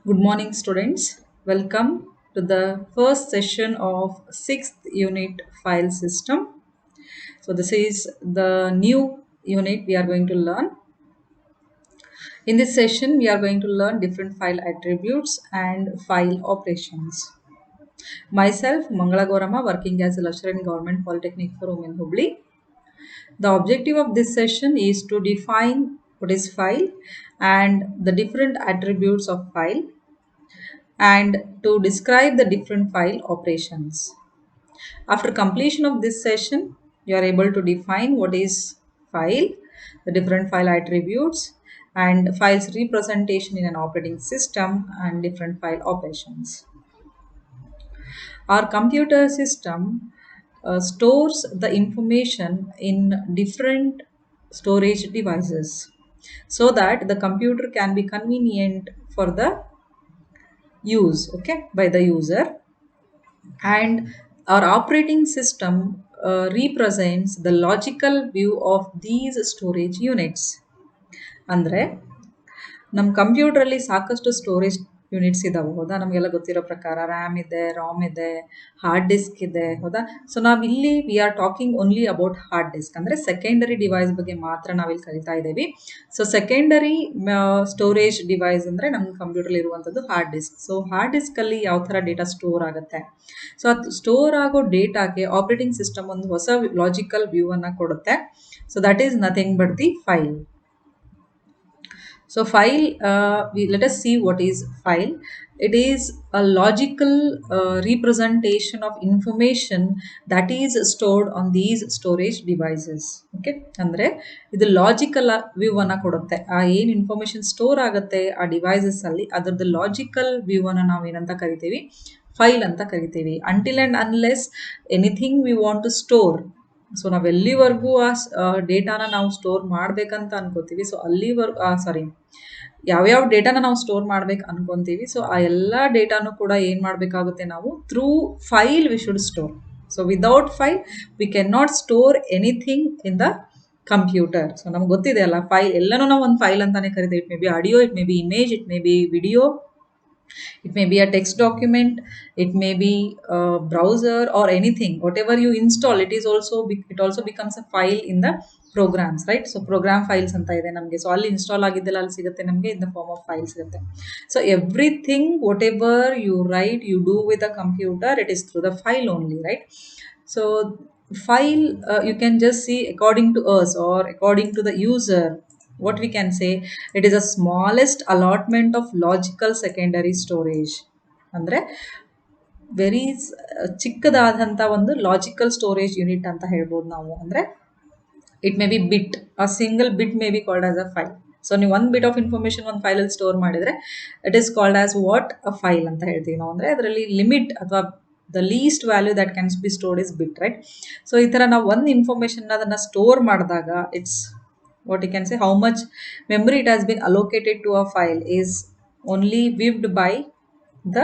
Good morning, students. Welcome to the first session of 6th unit file system. So, this is the new unit we are going to learn. In this session, we are going to learn different file attributes and file operations. Myself, Mangala Gorama, working as a lecturer in Government Polytechnic for Women Hubli. The objective of this session is to define what is file and the different attributes of file and to describe the different file operations. After completion of this session, you are able to define what is file, the different file attributes, and files representation in an operating system and different file operations. Our computer system stores the information in different storage devices so that the computer can be convenient for the use, okay, by the user. And our operating system represents the logical view of these storage units. ಅಂದ್ರೆ ನಮ್ಮ ಕಂಪ್ಯೂಟ್ರಲ್ಲಿ ಸಾಕಷ್ಟು storage units ಇದಾವೆ ಹೌದಾ, ನಮಗೆಲ್ಲ ಗೊತ್ತಿರೋ ಪ್ರಕಾರ RAM ಇದೆ, ರಾಮ್ ಇದೆ, ಹಾರ್ಡ್ ಡಿಸ್ಕ್ ಇದೆ ಹೌದಾ. ಸೊ ನಾವಿಲ್ಲಿ we are talking only about hard disk, ಅಂದರೆ ಸೆಕೆಂಡರಿ ಡಿವೈಸ್ ಬಗ್ಗೆ ಮಾತ್ರ ನಾವಿಲ್ಲಿ ಕಲಿತಾ ಇದ್ದೀವಿ. ಸೊ ಸೆಕೆಂಡರಿ ಸ್ಟೋರೇಜ್ ಡಿವೈಸ್ ಅಂದರೆ ನಮ್ಮ ಕಂಪ್ಯೂಟರ್ಲಿ ಇರುವಂಥದ್ದು ಹಾರ್ಡ್ ಡಿಸ್ಕ್. ಸೊ ಹಾರ್ಡ್ ಡಿಸ್ಕಲ್ಲಿ ಯಾವ ಥರ ಡೇಟಾ ಸ್ಟೋರ್ ಆಗುತ್ತೆ, ಸೊ ಅದು ಸ್ಟೋರ್ ಆಗೋ ಡೇಟಾಗೆ ಆಪರೇಟಿಂಗ್ ಸಿಸ್ಟಮ್ ಒಂದು ಹೊಸ ಲಾಜಿಕಲ್ ವ್ಯೂ ಅನ್ನು ಕೊಡುತ್ತೆ. So that is nothing but the file. So file, let us see what is file. It is a logical representation of information that is stored on these storage devices. Okay, ಅಂದ್ರೆ ಇದು logical view ಅನ್ನ ಕೊಡುತ್ತೆ. ಆ ಏನು information store ಆಗುತ್ತೆ ಆ devices ಅಲ್ಲಿ, ಅದರದ್ದು ಲಾಜಿಕಲ್ ವ್ಯೂ ಅನ್ನ ನಾವು ಏನಂತ ಕರಿತೀವಿ, ಫೈಲ್ ಅಂತ ಕರಿತೀವಿ. Until and unless anything we want to store, so ನಾವು ಎಲ್ಲಿವರೆಗೂ ಆ ಡೇಟಾನ ನಾವು ಸ್ಟೋರ್ ಮಾಡ್ಬೇಕಂತ ಅನ್ಕೋತೀವಿ, ಸೊ ಅಲ್ಲಿವರೆಗೂ ಯಾವ್ಯಾವ ಡೇಟಾನ ನಾವು ಸ್ಟೋರ್ ಮಾಡ್ಬೇಕು ಅನ್ಕೊಂತೀವಿ, ಸೊ ಆ ಎಲ್ಲ ಡೇಟಾನು ಕೂಡ ಏನು ಮಾಡಬೇಕಾಗುತ್ತೆ, ನಾವು through file we should store. So without file we can not store anything in the computer. So ನಮ್ಗೆ ಗೊತ್ತಿದೆ ಅಲ್ಲ, ಫೈಲ್ ಎಲ್ಲನೂ ನಾವು ಒಂದು ಫೈಲ್ ಅಂತಾನೆ ಕರಿತೀವಿ. It may B audio, it may B image, it may B video, it may be a text document, it may be a browser or anything. Whatever you install, it also becomes a file in the programs, right? So program files anta ide namge, so alli install ಆಗಿದ್ದೆಲ್ಲ ಅಲ್ಲಿ ಸಿಗುತ್ತೆ ನಮಗೆ in the form of files ಸಿಗುತ್ತೆ. So everything whatever you write, you do with a computer, it is through the file only, right? So file, you can just see according to us or according to the user, what we can say, it is the smallest allotment of logical secondary storage. ಅಂದ್ರೆ very ಚಿಕ್ಕದಾದಂಥ ಒಂದು logical storage unit ಅಂತ ಹೇಳ್ಬೋದು ನಾವು. ಅಂದರೆ it may B bit, a single bit may be called as a file. So ನೀವು ಒಂದು bit of information ಒಂದು ಫೈಲಲ್ಲಿ store ಮಾಡಿದರೆ it is called as what a file ಅಂತ ಹೇಳ್ತೀವಿ ನಾವು. ಅಂದರೆ ಅದರಲ್ಲಿ ಲಿಮಿಟ್ ಅಥವಾ the least value that cans be stored is bit, right? So ಈ ಥರ ನಾವು ಒಂದು ಇನ್ಫಾರ್ಮೇಷನ್ನ ಅದನ್ನು ಸ್ಟೋರ್ ಮಾಡಿದಾಗ it's what you can say, how much memory it has been allocated to a file is only viewed by the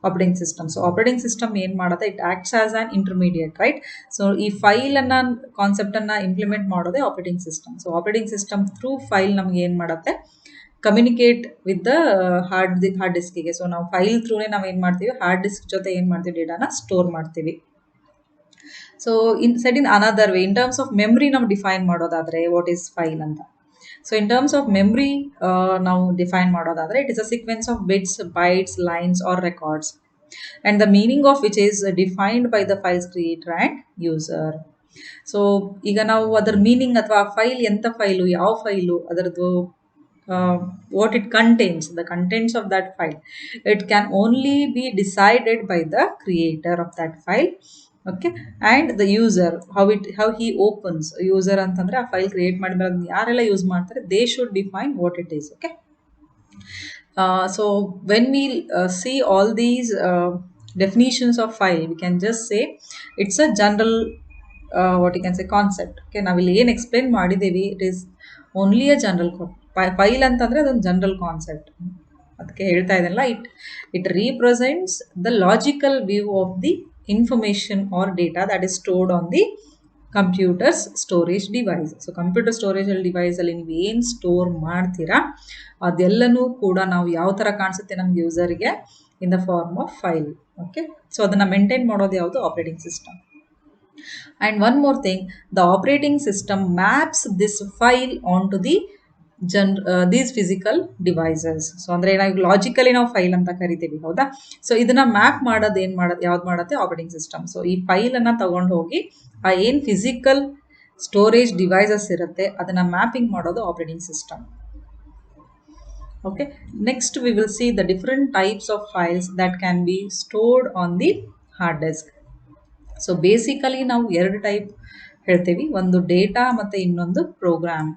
operating system. So operating system ಏನು ಮಾಡುತ್ತೆ, it acts as an intermediate, right? So ಈ file ಅನ್ನ concept ಅನ್ನ implement ಮಾಡೋದೇ operating system. So operating system through file ನಮ್ಗೆ ಏನು ಮಾಡುತ್ತೆ, communicate with the hard ಡಿಸ್ಕಿಗೆ. ಸೊ ನಾವು ಫೈಲ್ ಥ್ರೂನೇ ನಾವು ಏನು ಮಾಡ್ತೀವಿ, ಹಾರ್ಡ್ ಡಿಸ್ಕ್ ಜೊತೆ ಏನು ಮಾಡ್ತೀವಿ, ಡೇಟಾನ ಸ್ಟೋರ್ ಮಾಡ್ತೀವಿ. So set in another way, in terms of memory ನಾವು ಡಿಫೈನ್ ಮಾಡೋದಾದರೆ ವಾಟ್ ಈಸ್ ಫೈಲ್ ಅಂತ. So in terms of memory ನಾವು ಡಿಫೈನ್ ಮಾಡೋದಾದರೆ, it is a sequence of bits, bites, lines are records and the meaning of which is defined by the files creator and user. So ಈಗ ನಾವು ಅದರ meaning ಅಥವಾ file ಎಂಥ file, ಯಾವ file, ಅದರದ್ದು what it contains, the contents of that file, it can only be decided by the creator of that file, okay, and the user, how he opens. user ಅಂತಂದ್ರೆ ಆ file create ಮಾಡಿದ್ರೆ ಅದನ್ನ ಯಾರೆಲ್ಲ use ಮಾಡ್ತಾರೆ, they should define what it is, okay. So when we see all these definitions of file, we can just say it's a general what you can say concept, okay. ನಾವಿಲ್ಲಿ ಏನು explain ಮಾಡಿದ್ದೀವಿ, it is only a general file ಅಂತಂದರೆ ಅದೊಂದು general concept. ಅದಕ್ಕೆ ಹೇಳ್ತಾ ಇದ್ದಲ್ಲ, it represents the logical view of the information or data that is stored on the computer's storage device. So computer storage device ಅಲ್ಲಿ ನೀವು ಏನು store ಮಾಡ್ತೀರಾ ಅದೆಲ್ಲನೂ ಕೂಡ ನಾವು ಯಾವ ಥರ ಕಾಣಿಸುತ್ತೆ ನಮ್ಗೆ ಯೂಸರ್ಗೆ in the form of file. Okay, so ಅದನ್ನು ಮೇಂಟೈನ್ ಮಾಡೋದು ಯಾವುದು? Operating system. And one more thing, the operating system maps this file onto the these physical devices. So ಅಂದ್ರೆ ನಾವು ಲಾಜಿಕಲಿ ನಾವು ಫೈಲ್ ಅಂತ ಕರಿತೀವಿ, ಹೌದಾ? ಸೊ ಇದನ್ನ ಮ್ಯಾಪ್ ಮಾಡೋದು ಯಾವ್ದು ಮಾಡುತ್ತೆ? Operating system. ಸೊ ಈ ಫೈಲ್ ಅನ್ನ ತಗೊಂಡು ಹೋಗಿ ಆ ಏನ್ ಫಿಸಿಕಲ್ ಸ್ಟೋರೇಜ್ ಡಿವೈಸಸ್ ಇರುತ್ತೆ ಅದನ್ನ ಮ್ಯಾಪಿಂಗ್ ಮಾಡೋದು operating system. Okay, next we will see the different types of files that can be stored on the hard disk. So basically ನಾವು ಎರಡು ಟೈಪ್ ಹೇಳ್ತೀವಿ, ಒಂದು ಡೇಟಾ ಮತ್ತು ಇನ್ನೊಂದು ಪ್ರೋಗ್ರಾಮ್.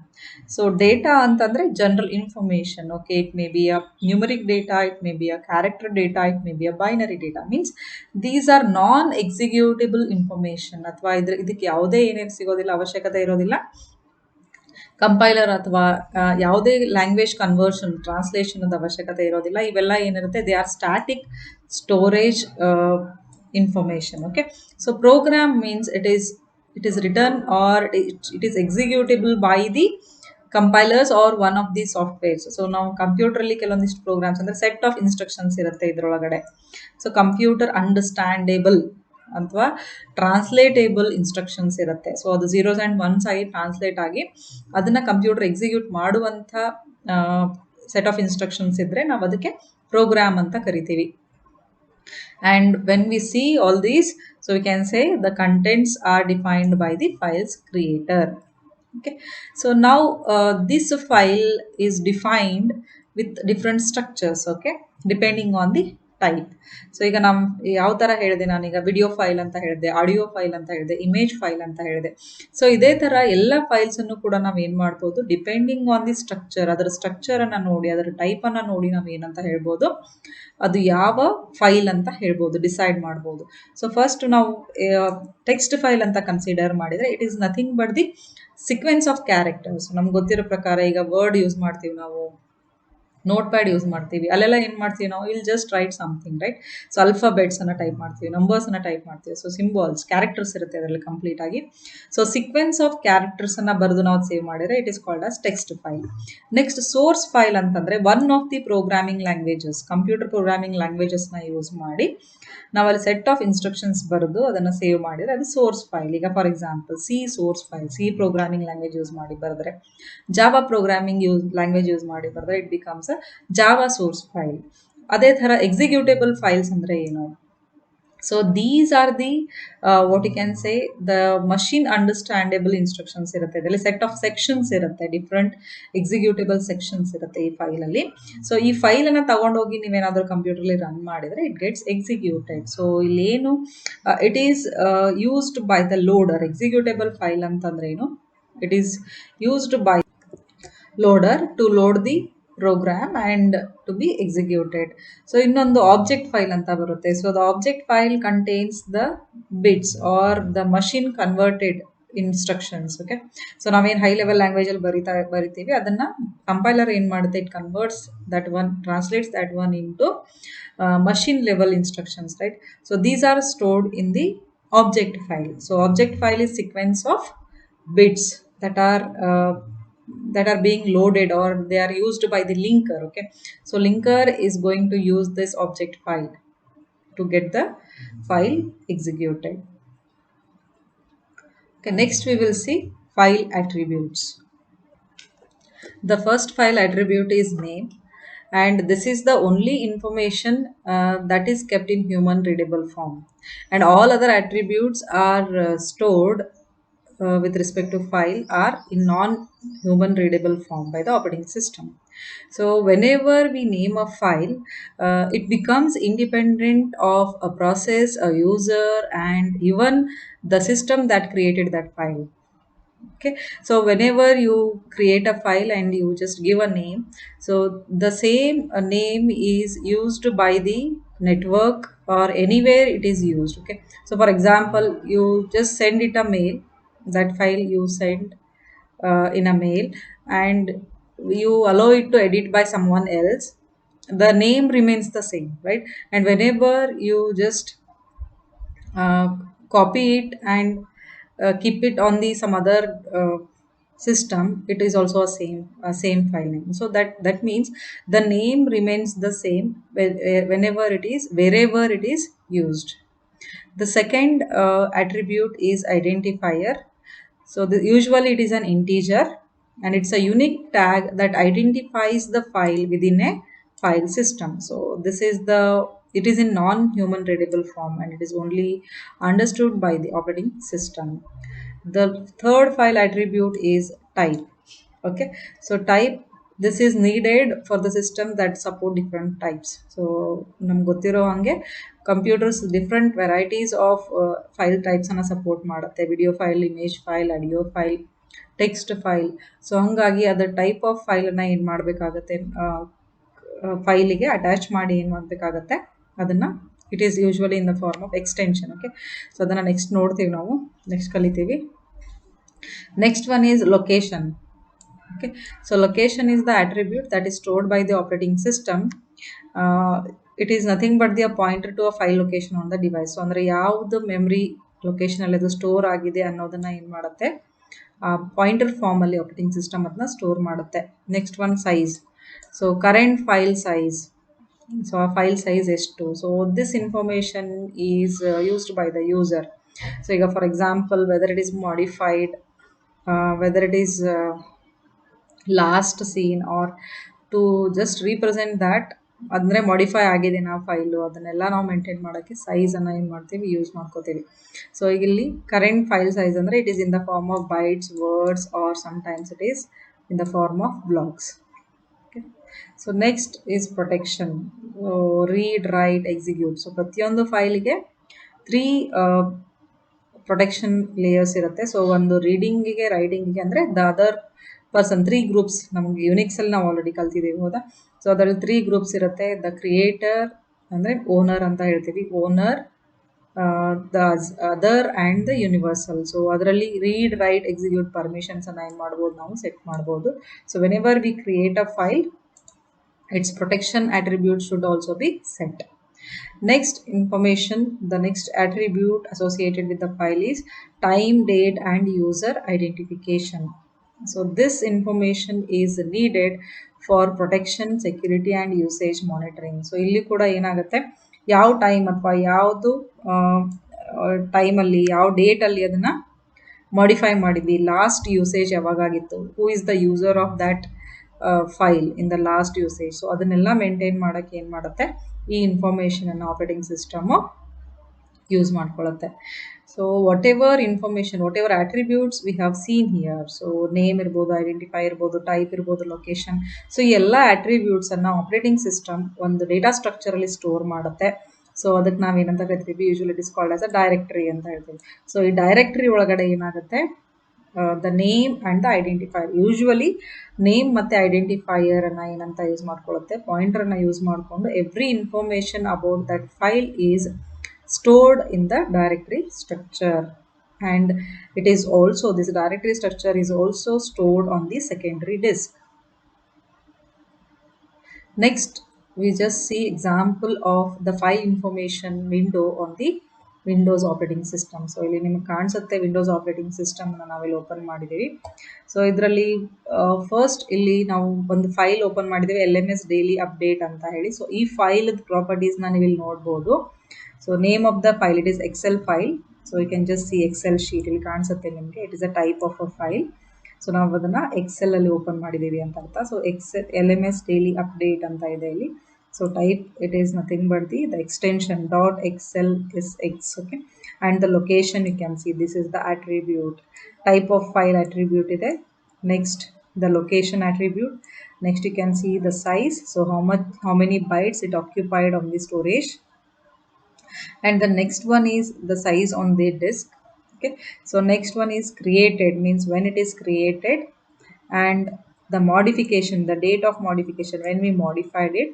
ಸೊ ಡೇಟಾ ಅಂತಂದರೆ general information. Okay, it may be a numeric data, it may be a character data, it may be a binary data. Means these are non executable information. ಅಥವಾ ಇದಕ್ಕೆ ಯಾವುದೇ ಏನೇನು ಸಿಗೋದಿಲ್ಲ, ಅವಶ್ಯಕತೆ ಇರೋದಿಲ್ಲ. ಕಂಪೈಲರ್ ಅಥವಾ ಯಾವುದೇ ಲ್ಯಾಂಗ್ವೇಜ್ ಕನ್ವರ್ಷನ್ ಟ್ರಾನ್ಸ್ಲೇಷನ್ ಅವಶ್ಯಕತೆ ಇರೋದಿಲ್ಲ. ಇವೆಲ್ಲ ಏನಿರುತ್ತೆ, they are static storage information. Okay, so program means it is written or it is executable by the compilers or one of the softwares. So ನಾವು ಕಂಪ್ಯೂಟರ್ ಅಲ್ಲಿ ಕೆಲವೊಂದಿಷ್ಟು ಪ್ರೋಗ್ರಾಮ್ಸ್ ಅಂದ್ರೆ ಸೆಟ್ ಆಫ್ ಇನ್ಸ್ಟ್ರಕ್ಷನ್ಸ್ ಇರುತ್ತೆ ಇದರೊಳಗಡೆ. ಸೊ ಕಂಪ್ಯೂಟರ್ ಅಂಡರ್ಸ್ಟ್ಯಾಂಡೇಬಲ್ ಅಥವಾ ಟ್ರಾನ್ಸ್ಲೇಟೇಬಲ್ instructions ಇರುತ್ತೆ. So ಅದು zeros and once ಆಗಿ ಟ್ರಾನ್ಸ್ಲೇಟ್ ಆಗಿ ಅದನ್ನ ಕಂಪ್ಯೂಟರ್ ಎಕ್ಸಿಕ್ಯೂಟ್ ಮಾಡುವಂಥ ಸೆಟ್ ಆಫ್ ಇನ್ಸ್ಟ್ರಕ್ಷನ್ಸ್ ಇದ್ರೆ ನಾವು ಅದಕ್ಕೆ ಪ್ರೋಗ್ರಾಮ್ ಅಂತ ಕರಿತೀವಿ. And when we see all these, so we can say the contents are defined by the file's creator. Okay, so now this file is defined with different structures, okay, depending on the type. So ಈಗ ಯಾವ ಥರ ಹೇಳಿದೆ ನಾನೀಗ video file ಅಂತ ಹೇಳಿದೆ, audio file ಅಂತ ಹೇಳಿದೆ, image file ಅಂತ ಹೇಳಿದೆ. ಸೊ ಇದೇ ಥರ ಎಲ್ಲ ಫೈಲ್ಸನ್ನು ಕೂಡ ನಾವು ಏನು ಮಾಡ್ಬೋದು, ಡಿಪೆಂಡಿಂಗ್ ಆನ್ ದಿ ಸ್ಟ್ರಕ್ಚರ್, ಅದರ ಸ್ಟ್ರಕ್ಚರನ್ನು ನೋಡಿ, ಅದರ ಟೈಪನ್ನು ನೋಡಿ ನಾವು ಏನಂತ ಹೇಳ್ಬೋದು, ಅದು ಯಾವ ಫೈಲ್ ಅಂತ ಹೇಳ್ಬೋದು, ಡಿಸೈಡ್ ಮಾಡ್ಬೋದು. ಸೊ ಫಸ್ಟ್ ನಾವು ಟೆಕ್ಸ್ಟ್ ಫೈಲ್ ಅಂತ ಕನ್ಸಿಡರ್ ಮಾಡಿದರೆ it is nothing but the sequence of characters. ನಮ್ಗೆ ಗೊತ್ತಿರೋ ಪ್ರಕಾರ ಈಗ ವರ್ಡ್ ಯೂಸ್ ಮಾಡ್ತೀವಿ ನಾವು, ನೋಟ್ ಪ್ಯಾಡ್ ಯೂಸ್ ಮಾಡ್ತೀವಿ, ಅಲ್ಲೆಲ್ಲ ಏನು ಮಾಡ್ತೀವಿ ನಾವು, will just write something, right? So ಅಲ್ಫಾಬೆಟ್ಸನ್ನು ಟೈಪ್ ಮಾಡ್ತೀವಿ, ನಂಬರ್ಸನ್ನು ಟೈಪ್ ಮಾಡ್ತೀವಿ. ಸೊ ಸಿಂಬಾಲ್ಸ್, ಕ್ಯಾರೆಕ್ಟರ್ಸ್ ಇರುತ್ತೆ ಅದರಲ್ಲಿ ಕಂಪ್ಲೀಟ್ ಆಗಿ. ಸೊ ಸೀಕ್ವೆನ್ಸ್ ಆಫ್ ಕ್ಯಾರೆಕ್ಟರ್ಸನ್ನು ಬರೆದು ನಾವು ಸೇವ್ ಮಾಡಿದರೆ it is called as text file. Next source file ಅಂತಂದರೆ one of the programming languages, computer programming ಲ್ಯಾಂಗ್ವೇಜಸ್ನ ಯೂಸ್ ಮಾಡಿ ನಾವಲ್ಲಿ ಸೆಟ್ ಆಫ್ ಇನ್ಸ್ಟ್ರಕ್ಷನ್ಸ್ ಬರೆದು ಅದನ್ನು ಸೇವ್ ಮಾಡಿದರೆ ಅದು ಸೋರ್ಸ್ ಫೈಲ್. ಈಗ for example C source file, C programming language use ಮಾಡಿ ಬರೆದ್ರೆ, ಜಾವಾ ಪ್ರೋಗ್ರಾಮಿಂಗ್ ಲ್ಯಾಂಗ್ವೇಜ್ ಯೂಸ್ ಮಾಡಿ ಬರೆದ್ರೆ it becomes a Java source file. ಅದೇ ಥರ ಎಕ್ಸಿಕ್ಯೂಟೇಬಲ್ ಫೈಲ್ಸ್ ಅಂದರೆ ಏನು? So these are the what you can say the machine understandable instructions ಇರುತ್ತೆ. ಇದರಲ್ಲಿ ಸೆಟ್ ಆಫ್ ಸೆಕ್ಷನ್ಸ್ ಇರುತ್ತೆ, ಡಿಫ್ರೆಂಟ್ ಎಕ್ಸಿಕ್ಯೂಟೇಬಲ್ ಸೆಕ್ಷನ್ಸ್ ಇರುತ್ತೆ ಈ ಫೈಲಲ್ಲಿ. ಸೊ ಈ ಫೈಲನ್ನು ತಗೊಂಡೋಗಿ ನೀವೇನಾದರೂ ಕಂಪ್ಯೂಟರ್ಲಿ ರನ್ ಮಾಡಿದರೆ ಇಟ್ ಗೆಟ್ಸ್ ಎಕ್ಸಿಕ್ಯೂಟೆಡ್. ಸೊ ಇಲ್ಲೇನು it is used by the loader. Executable file ಅಂತಂದ್ರೆ ಏನು? It is used by loader to load the program and to be executed. So ಇನ್ನೊಂದು ಆಬ್ಜೆಕ್ಟ್ ಫೈಲ್ ಅಂತ ಬರುತ್ತೆ. So the object file contains the bits are the machine converted instructions. Okay, so ನಾವೇನು high level ಲ್ಯಾಂಗ್ವೇಜಲ್ಲಿ ಬರಿತೀವಿ ಅದನ್ನು compiler ಏನು ಮಾಡುತ್ತೆ, it converts that one, translates that one into machine level instructions, right? So these R stored in the object file. So object file is sequence of bits that are being loaded or they are used by the linker. Okay, so linker is going to use this object file to get the file executed. Okay, next we will see file attributes. The first file attribute is name, and this is the only information that is kept in human readable form, and all other attributes are stored with respect to file are in non-human readable form by the operating system. So whenever we name a file, it becomes independent of a process, a user, and even the system that created that file. Okay, so whenever you create a file and you just give a name, so the same name is used by the network or anywhere it is used. Okay, so for example, you just send it a mail, that file you send in a mail, and you allow it to edit by someone else, the name remains the same, right? And whenever you just copy it and keep it on the some other system, it is also a same file name. So that means the name remains the same whenever it is, wherever it is used. The second attribute is identifier. So usually it is an integer, and it's a unique tag that identifies the file within a file system. So this is the, it is in non-human readable form, and it is only understood by the operating system. The third file attribute is type. Okay, so type, this is needed for the system that support different types. So ನಮ್ಗೆ ಗೊತ್ತಿರೋ ಹಾಗೆ computers different varieties of file types ಅನ್ನ support ಮಾಡುತ್ತೆ. Video file, image file, audio file, text file. So ಹಂಗಾಗಿ ಅದರ type of ಫೈಲನ್ನು ಏನು ಮಾಡಬೇಕಾಗತ್ತೆ, ಫೈಲಿಗೆ ಅಟ್ಯಾಚ್ ಮಾಡಿ ಏನು ಮಾಡಬೇಕಾಗತ್ತೆ ಅದನ್ನು, it is usually in the form of extension. Okay, so ಅದನ್ನು ನೆಕ್ಸ್ಟ್ ನೋಡ್ತೀವಿ, ನಾವು ನೆಕ್ಸ್ಟ್ ಕಲಿತೀವಿ. Next one is location. Okay, so location is the attribute that is stored by the operating system. It is nothing but the pointer to a file location on the device. So ಅಂದರೆ ಯಾವುದು memory ಲೊಕೇಶನಲ್ಲಿ ಅದು store ಆಗಿದೆ ಅನ್ನೋದನ್ನ ಏನು ಮಾಡುತ್ತೆ, pointer ಫಾರ್ಮಲ್ಲಿ operating system ಅದನ್ನ store ಮಾಡುತ್ತೆ. Next one size. So current file size. So ಆ ಫೈಲ್ ಸೈಜ್ ಎಷ್ಟು. So this information is used by the user. So ಈಗ for example whether it is modified, whether it is last seen, or to just represent that, ಅಂದರೆ modify ಆಗಿದೆ ನಾವು file, ಅದನ್ನೆಲ್ಲ ನಾವು maintain ಮಾಡೋಕ್ಕೆ ಸೈಜನ್ನು ಏನು ಮಾಡ್ತೀವಿ, ಯೂಸ್ ಮಾಡ್ಕೋತೀವಿ. ಸೊ ಈಗ ಇಲ್ಲಿ ಕರೆಂಟ್ ಫೈಲ್ ಸೈಜ್ ಅಂದರೆ it is in the form of bytes, words, or sometimes it is in the form of blocks. Okay, so next is protection. Read, write, execute. So ಪ್ರತಿಯೊಂದು ಫೈಲಿಗೆ 3 protection layers ಇರುತ್ತೆ. So ಒಂದು ರೀಡಿಂಗಿಗೆ, ರೈಟಿಂಗಿಗೆ ಅಂದರೆ the other person, 3 groups ನಮಗೆ ಯುನಿಕ್ಸಲ್ಲಿ ನಾವು already ಕಲ್ತಿದ್ದೀವಿ, ಹೌದಾ. ಸೊ ಅದರಲ್ಲಿ 3 ಗ್ರೂಪ್ಸ್ ಇರುತ್ತೆ. ದ ಕ್ರಿಯೇಟರ್ ಅಂದರೆ ಓನರ್ ಅಂತ ಹೇಳ್ತೀವಿ, owner, the other and the universal. So ಅದರಲ್ಲಿ ರೀಡ್, ರೈಟ್, ಎಕ್ಸಿಕ್ಯೂಟ್ ಪರ್ಮಿಷನ್ಸನ್ನು ಏನು ಮಾಡ್ಬೋದು, ನಾವು ಸೆಟ್ ಮಾಡ್ಬೋದು. So whenever we create a file, its protection attribute should also be set. Next information, the next attribute associated with the file is time, date and user identification. So this information is needed for protection, security and usage monitoring. So ಇಲ್ಲಿ ಕೂಡ ಏನಾಗುತ್ತೆ, ಯಾವ time ಅಥವಾ ಯಾವುದು ಟೈಮಲ್ಲಿ, ಯಾವ ಡೇಟಲ್ಲಿ ಅದನ್ನು modify ಮಾಡಿದ್ವಿ, ಲಾಸ್ಟ್ ಯೂಸೇಜ್ ಯಾವಾಗಾಗಿತ್ತು, who is the user of that file in the last usage. So ಅದನ್ನೆಲ್ಲ ಮೇಂಟೈನ್ ಮಾಡೋಕ್ಕೆ ಏನು ಮಾಡುತ್ತೆ, ಈ ಇನ್ಫಾರ್ಮೇಷನನ್ನು ಆಪರೇಟಿಂಗ್ ಸಿಸ್ಟಮು ಯೂಸ್ ಮಾಡ್ಕೊಳ್ಳುತ್ತೆ. So whatever information, whatever attributes we have seen here, so name ಇರ್ಬೋದು, identify ಇರ್ಬೋದು, ಟೈಪ್ ಇರ್ಬೋದು, ಲೊಕೇಶನ್. ಸೊ ಈ ಎಲ್ಲ ಆಟ್ರಿಬ್ಯೂಟ್ಸನ್ನು ಆಪರೇಟಿಂಗ್ ಸಿಸ್ಟಮ್ ಒಂದು ಡೇಟಾ ಸ್ಟ್ರಕ್ಚರಲ್ಲಿ ಸ್ಟೋರ್ ಮಾಡುತ್ತೆ. ಸೊ ಅದಕ್ಕೆ ನಾವೇನಂತ ಕರಿತೀವಿ, usually it is called as a directory ಅಂತ ಹೇಳ್ತೀವಿ. ಸೊ ಈ ಡೈರೆಕ್ಟರಿ ಒಳಗಡೆ ಏನಾಗುತ್ತೆ, the name and the identifier. Usually name ಮತ್ತು ಐಡೆಂಟಿಫೈಯರನ್ನು ಏನಂತ ಯೂಸ್ ಮಾಡ್ಕೊಳ್ಳುತ್ತೆ, ಪಾಯಿಂಟರನ್ನು ಯೂಸ್ ಮಾಡಿಕೊಂಡು every information about that file is stored in the directory structure, and it is also, this directory structure is also stored on the secondary disk. Next we just see example of the file information window on the Windows operating system. So ಇಲ್ಲಿ ನಿಮಗೆ ಕಾಣಿಸುತ್ತೆ Windows operating ಸಿಸ್ಟಮ್ನ ನಾವಿಲ್ಲಿ open ಮಾಡಿದ್ದೀವಿ. So ಇದರಲ್ಲಿ first ಇಲ್ಲಿ ನಾವು ಒಂದು ಫೈಲ್ ಓಪನ್ ಮಾಡಿದ್ದೀವಿ, LMS ಡೈಲಿ ಅಪ್ಡೇಟ್ ಅಂತ ಹೇಳಿ. ಸೊ ಈ ಫೈಲ್ದ ಪ್ರಾಪರ್ಟೀಸ್ನ ನೀವು ಇಲ್ಲಿ ನೋಡ್ಬೋದು. So name of the file, it is Excel file. So you can just see Excel sheet ಇಲ್ಲಿ ಕಾಣಿಸುತ್ತೆ ನಿಮಗೆ. It is a type of a file. So ನಾವು ಅದನ್ನು ಎಕ್ಸೆಲಲ್ಲಿ ಓಪನ್ ಮಾಡಿದ್ದೀವಿ ಅಂತ ಅರ್ಥ. ಸೊ LMS ಡೈಲಿ ಅಪ್ಡೇಟ್ ಅಂತ ಇದೆ ಇಲ್ಲಿ. So type, it is nothing but the extension .xlsx. Okay, and the location you can see, this is the attribute. Type of file attribute ide. Next the location attribute. Next you can see the size, so how many bytes it occupied on the storage. And the next one is the size on the disk. Okay, so next one is created, means when it is created, and the modification, the date of modification, when we modified it.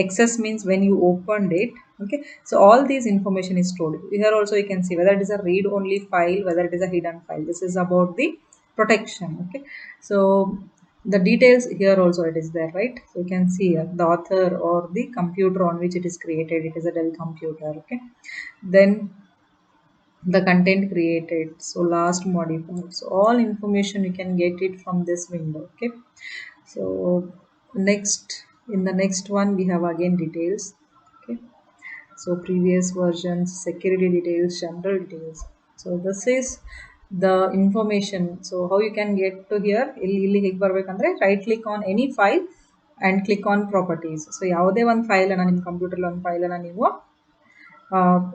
Access means when you opened it. Okay, so all these information is stored here. Also you can see whether it is a read only file, whether it is a hidden file. This is about the protection. Okay, so the details here also it is there, right? So you can see here the author or the computer on which it is created, it is a Dell computer. Okay, then the content created, so last modified, so all information you can get it from this window. Okay, so next, in the next one we have again details. Okay, so previous versions, security details, general details. So this is the information. So how you can get to here, ಇಲ್ಲಿ ಹೇಗೆ ಬರಬೇಕಂದ್ರೆ right click on any file and click on properties. So ಯಾವುದೇ ಒಂದು ಫೈಲನ್ನು ನಿಮ್ಮ ಕಂಪ್ಯೂಟರ್ಲಿ ಒಂದು ಫೈಲನ್ನು ನೀವು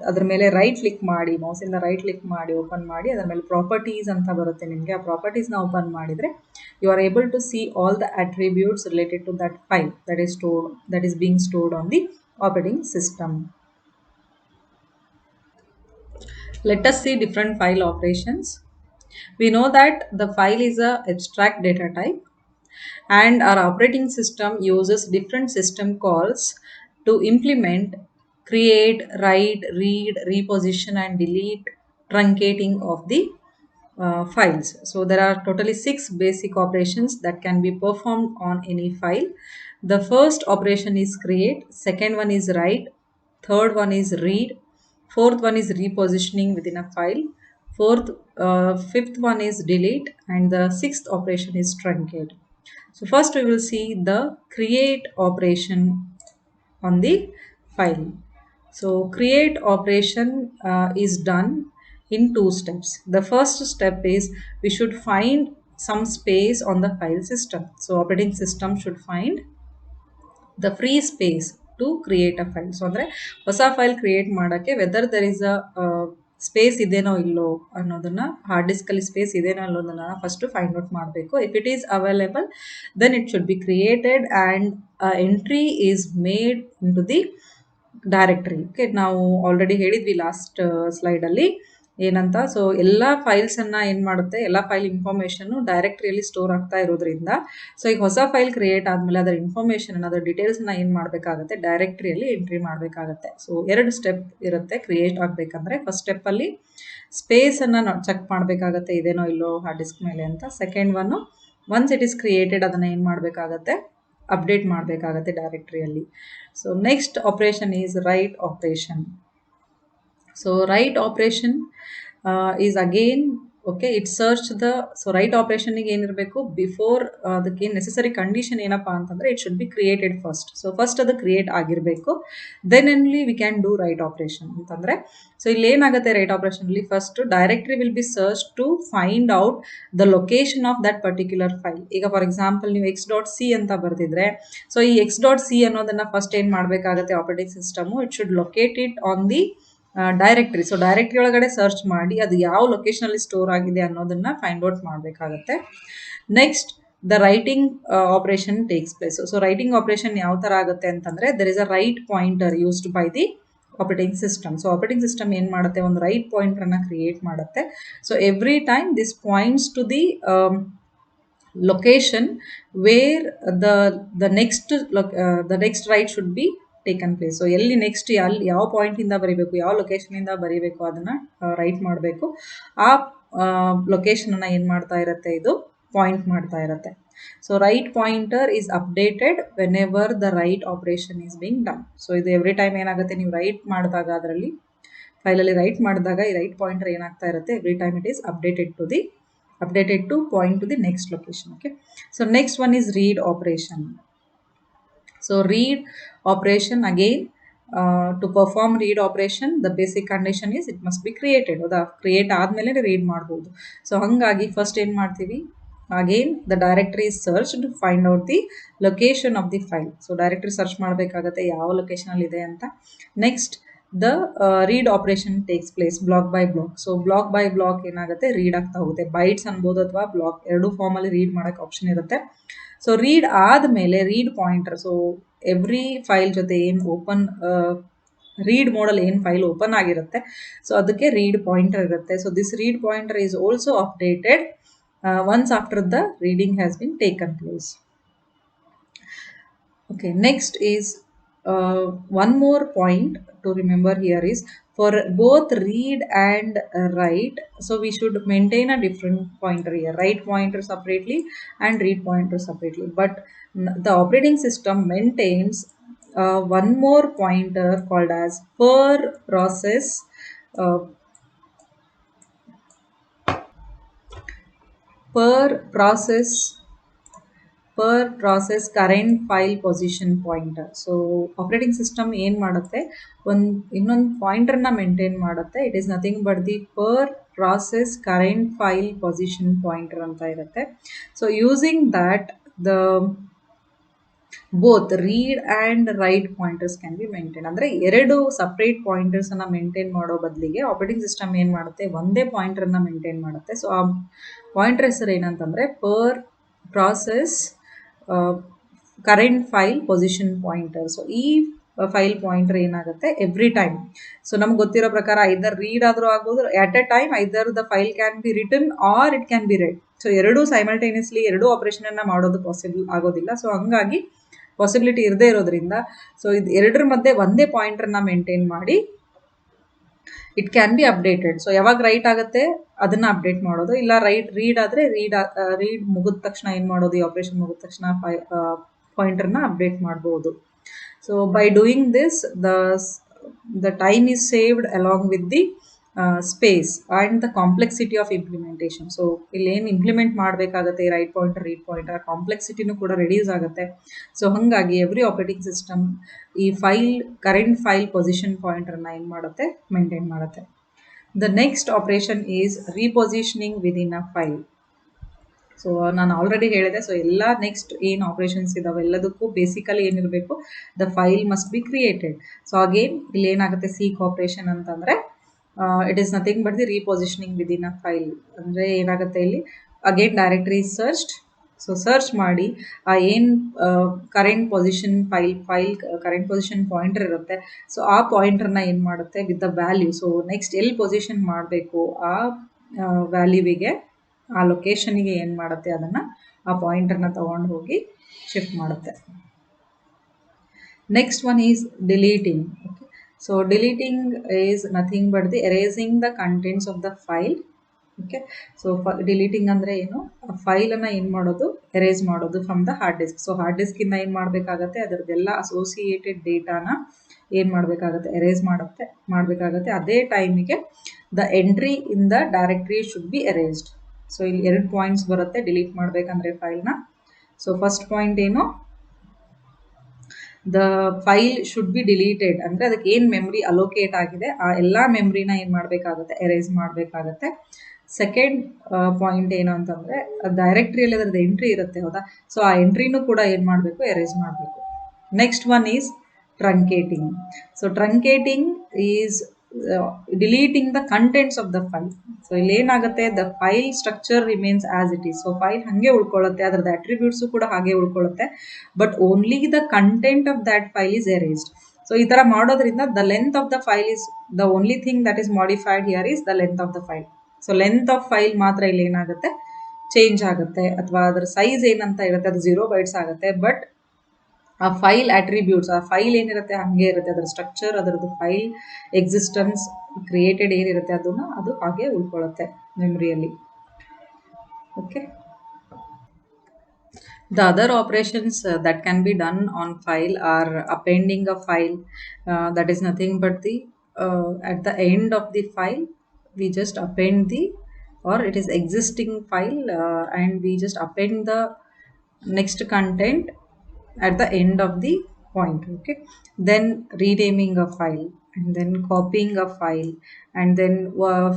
ಅದ್ರ ಮೇಲೆ ರೈಟ್ ಕ್ಲಿಕ್ ಮಾಡಿ, ಮೌಸಿಂದ ರೈಟ್ ಕ್ಲಿಕ್ ಮಾಡಿ ಓಪನ್ ಮಾಡಿ, ಅದರ ಮೇಲೆ ಪ್ರಾಪರ್ಟೀಸ್ ಅಂತ ಬರುತ್ತೆ ನಿಮಗೆ. ಆ ಪ್ರಾಪರ್ಟೀಸ್ನ ಓಪನ್ ಮಾಡಿದರೆ you are able to see all the attributes related to that file that is being stored on the operating system. Let us see different file operations. We know that the file is a abstract data type, and our operating system uses different system calls to implement, create, write, read, reposition and delete, truncating of the files. So there are totally 6 basic operations that can be performed on any file. The first operation is create, second one is write, third one is read, fourth one is repositioning within a file, fifth one is delete, and the sixth operation is truncate. So first we will see the create operation on the file. So create operation is done in 2 steps. The first step is we should find some space on the file system. So operating system should find the free space to create a file. So ಅಂದರೆ ಹೊಸ file create ಮಾಡೋಕ್ಕೆ whether there is a space ಇದೆನೋ ಇಲ್ಲೋ ಅನ್ನೋದನ್ನು, hard ಡಿಸ್ಕಲ್ಲಿ space ಇದೆನೋ ಅನ್ನೋದನ್ನು first find out ಮಾಡಬೇಕು. If it is available then it should be created and entry is made into the directory. Okay, ನಾವು ಆಲ್ರೆಡಿ ಹೇಳಿದ್ವಿ ಲಾಸ್ಟ್ ಸ್ಲೈಡಲ್ಲಿ ಏನಂತ. ಸೊ ಎಲ್ಲ ಫೈಲ್ಸನ್ನು ಏನು ಮಾಡುತ್ತೆ, ಎಲ್ಲ ಫೈಲ್ ಇನ್ಫಾರ್ಮೇಷನ್ನು ಡೈರೆಕ್ಟ್ರಿಯಲ್ಲಿ ಸ್ಟೋರ್ ಆಗ್ತಾ ಇರೋದ್ರಿಂದ, ಸೊ ಈಗ ಹೊಸ ಫೈಲ್ ಕ್ರಿಯೇಟ್ ಆದಮೇಲೆ ಅದರ ಇನ್ಫಾರ್ಮೇಷನ್, ಅದರ ಡೀಟೇಲ್ಸನ್ನು ಏನು ಮಾಡಬೇಕಾಗುತ್ತೆ, ಡೈರೆಕ್ಟ್ರಿಯಲ್ಲಿ ಎಂಟ್ರಿ ಮಾಡಬೇಕಾಗತ್ತೆ. ಸೊ 2 ಸ್ಟೆಪ್ ಇರುತ್ತೆ ಕ್ರಿಯೇಟ್ ಆಗಬೇಕಂದ್ರೆ. ಫಸ್ಟ್ ಸ್ಟೆಪ್ಪಲ್ಲಿ ಸ್ಪೇಸನ್ನು ನಾವು ಚೆಕ್ ಮಾಡಬೇಕಾಗತ್ತೆ ಇದೇನೋ ಇಲ್ಲೋ ಹಾರ್ಡ್ ಡಿಸ್ಕ್ ಮೇಲೆ ಅಂತ. Second one, once it is created ಅದನ್ನು ಏನು ಮಾಡಬೇಕಾಗತ್ತೆ, ಅಪ್ಡೇಟ್ ಮಾಡಬೇಕಾಗತ್ತೆ ಡೈರೆಕ್ಟ್ರಿಯಲ್ಲಿ. So next operation is write operation. So write operation is again, okay, it search the, so write operation ಗೆ ಏನಿರಬೇಕು, ಬಿಫೋರ್ ಅದಕ್ಕೆ ನೆಸೆಸರಿ ಕಂಡೀಷನ್ ಏನಪ್ಪ ಅಂತಂದರೆ it should be created first. So first ಅದು ಕ್ರಿಯೇಟ್ ಆಗಿರಬೇಕು, then only we can do write operation ಅಂತಂದರೆ. So ಇಲ್ಲಿ ಏನಾಗುತ್ತೆ ರೈಟ್ ಆಪರೇಷನಲ್ಲಿ, first directory will be search to find out the location of that particular file. ಈಗ for example ನೀವು x.c ಅಂತ ಬರೆದಿದ್ರೆ, so ಈ x.c ಅನ್ನೋದನ್ನು ಫಸ್ಟ್ ಏನು ಮಾಡಬೇಕಾಗತ್ತೆ operating system, it should locate it on the directory. So directory ಒಳಗಡೆ search ಮಾಡಿ ಅದು ಯಾವ ಲೊಕೇಶನಲ್ಲಿ ಸ್ಟೋರ್ ಆಗಿದೆ ಅನ್ನೋದನ್ನ ಫೈಂಡ್ ಔಟ್ ಮಾಡಬೇಕಾಗತ್ತೆ. Next the writing operation takes place. So writing operation ಯಾವ ಥರ ಆಗುತ್ತೆ ಅಂತಂದರೆ, there is a write pointer used by the operating system. So operating system ಏನು ಮಾಡುತ್ತೆ, ಒಂದು ರೈಟ್ ಪಾಯಿಂಟರನ್ನು ಕ್ರಿಯೇಟ್ ಮಾಡುತ್ತೆ. So every time this points to the location where the next right should be taken place. So ಎಲ್ಲಿ next ಅಲ್ಲಿ ಯಾವ ಪಾಯಿಂಟಿಂದ ಬರೀಬೇಕು, ಯಾವ ಲೊಕೇಶನಿಂದ ಬರೀಬೇಕು ಅದನ್ನು ರೈಟ್ ಮಾಡಬೇಕು. ಆ ಲೊಕೇಶನನ್ನು ಏನು ಮಾಡ್ತಾ ಇರುತ್ತೆ, ಇದು ಪಾಯಿಂಟ್ ಮಾಡ್ತಾ ಇರುತ್ತೆ. So right pointer is updated when ever the right operation is being done. So ಇದು ಎವ್ರಿ ಟೈಮ್ ಏನಾಗುತ್ತೆ, ನೀವು ರೈಟ್ ಮಾಡಿದಾಗ ಅದರಲ್ಲಿ ಫೈಲಲ್ಲಿ ರೈಟ್ ಮಾಡಿದಾಗ ಈ ರೈಟ್ ಪಾಯಿಂಟರ್ ಏನಾಗ್ತಾ ಇರುತ್ತೆ, every time it is updated to point to the next location. Okay, so next one is read operation. So read operation again, to perform read operation the basic condition is it must be created. ಹೌದಾ, create ಆದಮೇಲೆ read ಮಾಡ್ಬೋದು. So ಹಾಗಾಗಿ first ಏನು ಮಾಡ್ತೀವಿ, again the directory is searched to find out the location of the file. So directory search ಮಾಡಬೇಕಾಗತ್ತೆ ಯಾವ ಲೊಕೇಶನಲ್ಲಿ ಇದೆ ಅಂತ. Next the read operation takes place block by block. So block by block ಏನಾಗುತ್ತೆ, read ಆಗ್ತಾ ಹೋಗುತ್ತೆ. ಬೈಟ್ಸ್ ಅನ್ಬೋದು ಅಥವಾ ಬ್ಲಾಕ್, ಎರಡು ಫಾರ್ಮಲ್ಲಿ ರೀಡ್ ಮಾಡೋಕ್ಕೆ ಆಪ್ಷನ್ ಇರುತ್ತೆ. ಸೊ ರೀಡ್ ಆದಮೇಲೆ read pointer, so every file ಜೊತೆ ಏನು ಓಪನ್ ರೀಡ್ ಮೋಡಲ್ಲಿ ಏನು ಫೈಲ್ ಓಪನ್ ಆಗಿರುತ್ತೆ, ಸೊ ಅದಕ್ಕೆ ರೀಡ್ ಪಾಯಿಂಟರ್ ಇರುತ್ತೆ. So this read pointer is also updated once after the reading has been taken place. Okay, next is one more point to remember here is for both read and write, so we should maintain a different pointer here, write pointer separately and read pointer separately. But the operating system maintains one more pointer called as per process per process current file position pointer. So operating system ಏನು ಮಾಡುತ್ತೆ, ಇನ್ನೊಂದು ಪಾಯಿಂಟರ್ನ maintain ಮಾಡುತ್ತೆ. It is nothing but the per process current file position pointer ಅಂತ ಇರುತ್ತೆ. So using that the both read and right pointers can be maintain. ಅಂದರೆ ಎರಡು separate ಪಾಯಿಂಟರ್ಸನ್ನು maintain ಮಾಡೋ ಬದಲಿಗೆ ಆಪರೇಟಿಂಗ್ ಸಿಸ್ಟಮ್ ಏನು ಮಾಡುತ್ತೆ, ಒಂದೇ ಪಾಯಿಂಟರನ್ನು ಮೇಂಟೈನ್ ಮಾಡುತ್ತೆ. ಸೊ ಆ ಪಾಯಿಂಟರ್ ಹೆಸರು ಏನಂತಂದರೆ per process current file position pointer. So ಈ ಫೈಲ್ ಪಾಯಿಂಟರ್ ಏನಾಗುತ್ತೆ ಎವ್ರಿ ಟೈಮ್. ಸೊ ನಮ್ಗೆ ಗೊತ್ತಿರೋ ಪ್ರಕಾರ ಐದರ್ ರೀಡ್ ಆದರೂ ಆಗ್ಬೋದು, at a time either the file can be written or it can be read. So ಎರಡೂ ಸೈಮಲ್ಟೇನಿಯಸ್ಲಿ ಎರಡೂ ಆಪರೇಷನನ್ನು ಮಾಡೋದು ಪಾಸಿಬಲ್ ಆಗೋದಿಲ್ಲ. ಸೊ ಹಂಗಾಗಿ ಪಾಸಿಬಿಲಿಟಿ ಇರದೇ ಇರೋದ್ರಿಂದ ಸೊ ಇದು ಎರಡರ ಮಧ್ಯೆ ಒಂದೇ ಪಾಯಿಂಟರ್ನ ಮೇಂಟೈನ್ ಮಾಡಿ it can B updated. So ಯಾವಾಗ ರೈಟ್ ಆಗುತ್ತೆ ಅದನ್ನು ಅಪ್ಡೇಟ್ ಮಾಡೋದು, ಇಲ್ಲ ರೀಡ್ ಆದರೆ ರೀಡ್ ಮುಗಿದ ತಕ್ಷಣ ಏನು ಮಾಡೋದು, ಈ ಆಪರೇಷನ್ ಮುಗಿದ ತಕ್ಷಣ ಪಾಯಿಂಟರ್ನ ಅಪ್ಡೇಟ್ ಮಾಡ್ಬೋದು. So by doing this the time is saved along with the space and the complexity of implementation. So ಇಲ್ಲೇನು ಇಂಪ್ಲಿಮೆಂಟ್ ಮಾಡಬೇಕಾಗತ್ತೆ ರೈಟ್ ಪಾಯಿಂಟರ್ ರೀಡ್ ಪಾಯಿಂಟರ್ ಕಾಂಪ್ಲೆಕ್ಸಿಟಿನೂ ಕೂಡ ರೆಡ್ಯೂಸ್ ಆಗುತ್ತೆ. ಸೊ ಹಾಗಾಗಿ ಎವ್ರಿ ಆಪರೇಟಿಂಗ್ ಸಿಸ್ಟಮ್ ಈ ಕರೆಂಟ್ ಫೈಲ್ ಪೊಸಿಷನ್ ಪಾಯಿಂಟರ್ನ ಏನು ಮಾಡುತ್ತೆ, ಮೇಂಟೈನ್ ಮಾಡುತ್ತೆ. The next operation is repositioning within a file. So ನಾನು ಆಲ್ರೆಡಿ ಹೇಳಿದೆ. ಸೊ ಎಲ್ಲ ನೆಕ್ಸ್ಟ್ ಏನು ಆಪರೇಷನ್ಸ್ ಇದಾವೆ ಎಲ್ಲದಕ್ಕೂ ಬೇಸಿಕಲಿ ಏನಿರಬೇಕು, the file must be created. So again ಇಲ್ಲಿ ಏನಾಗುತ್ತೆ ಸೀಕ್ ಆಪರೇಷನ್ ಅಂತಂದರೆ it is nothing but the repositioning within a file. ಅಂದರೆ ಏನಾಗುತ್ತೆ ಇಲ್ಲಿ again directory searched. So search ಮಾಡಿ ಆ ಏನು current position file current position pointer ಇರುತ್ತೆ. ಸೊ ಆ ಪಾಯಿಂಟರ್ನ ಏನು ಮಾಡುತ್ತೆ with the value. So next ಎಲ್ಲಿ ಪೊಸಿಷನ್ ಮಾಡಬೇಕು ಆ ವ್ಯಾಲ್ಯೂವಿಗೆ ಆ ಲೊಕೇಶನ್ಗೆ ಏನು ಮಾಡುತ್ತೆ ಅದನ್ನು ಆ ಪಾಯಿಂಟರ್ನ ತೊಗೊಂಡು ಹೋಗಿ ಶಿಫ್ಟ್ ಮಾಡುತ್ತೆ. Next one is deleting. Okay, so deleting is nothing but the erasing the contents of the file. Okay, so deleting ಅಂದರೆ ಏನು, ಫೈಲನ್ನು ಏನು ಮಾಡೋದು, ಎರೇಸ್ ಮಾಡೋದು from the hard disk. So hard ಡಿಸ್ಕಿಂದ ಏನು ಮಾಡಬೇಕಾಗತ್ತೆ, ಅದರದ್ದೆಲ್ಲ ಅಸೋಸಿಯೇಟೆಡ್ ಡೇಟಾನ ಏನು ಮಾಡಬೇಕಾಗತ್ತೆ, ಎರೇಸ್ ಮಾಡಬೇಕಾಗತ್ತೆ. ಅದೇ ಟೈಮಿಗೆ the entry in the directory should be erased. So ಇಲ್ಲಿ ಎರಡು ಪಾಯಿಂಟ್ಸ್ ಬರುತ್ತೆ ಡಿಲೀಟ್ ಮಾಡಬೇಕಂದ್ರೆ ಫೈಲ್ನ. ಸೊ ಫಸ್ಟ್ ಪಾಯಿಂಟ್ ಏನು, the file should be deleted ಅಂದರೆ ಅದಕ್ಕೆ ಏನು ಮೆಮ್ರಿ ಅಲೋಕೇಟ್ ಆಗಿದೆ ಆ ಎಲ್ಲ ಮೆಮ್ರಿನ ಏನು ಮಾಡಬೇಕಾಗುತ್ತೆ, ಎರೇಸ್ ಮಾಡಬೇಕಾಗತ್ತೆ. ಸೆಕೆಂಡ್ ಪಾಯಿಂಟ್ ಏನು ಅಂತಂದರೆ ಡೈರೆಕ್ಟ್ರಿಯಲ್ಲಿ ಅದರದ್ದು ಎಂಟ್ರಿ ಇರುತ್ತೆ ಹೌದಾ, ಸೊ ಆ ಎಂಟ್ರಿನೂ ಕೂಡ ಏನು ಮಾಡಬೇಕು, ಎರೇಸ್ ಮಾಡಬೇಕು. Next one is truncating. So truncating is deleting the contents of the file. So ಇಲ್ಲಿ ಏನಾಗುತ್ತೆ, the file structure remains as it is. So file ಹಾಗೆ ಉಳ್ಕೊಳ್ಳುತ್ತೆ, ಅದರದ್ದು ಅಟ್ರಿಬ್ಯೂಟ್ಸು ಕೂಡ ಹಾಗೆ ಉಳ್ಕೊಳ್ಳುತ್ತೆ, but only the content of that file is erased. So ಈ ಥರ ಮಾಡೋದ್ರಿಂದ the length of the file is the only thing that is modified here is the length of the file. So length of file ಮಾತ್ರ ಇಲ್ಲಿ ಏನಾಗುತ್ತೆ change ಆಗುತ್ತೆ, ಅಥವಾ ಅದರ size ಏನಂತ ಇರುತ್ತೆ ಅದು 0 bytes ಆಗುತ್ತೆ. ಬಟ್ ಆ ಫೈಲ್ ಅಟ್ರಿಬ್ಯೂಟ್ಸ್, ಆ ಫೈಲ್ ಏನಿರುತ್ತೆ ಹಾಗೆ ಇರುತ್ತೆ, ಅದರ ಸ್ಟ್ರಕ್ಚರ್, ಅದರದ್ದು ಫೈಲ್ ಎಕ್ಸಿಸ್ಟೆನ್ಸ್ ಕ್ರಿಯೇಟೆಡ್ ಏನಿರುತ್ತೆ ಅದು ಹಾಗೆ ಉಳ್ಕೊಳ್ಳುತ್ತೆ ಮೆಮ್ರಿಯಲ್ಲಿ. Okay, the other operations that can be done on file are appending a file. That is nothing but the at the end of the file we just append the, or it is existing file and we just append the next content at the end of the point. Okay, then renaming a file and then copying a file and then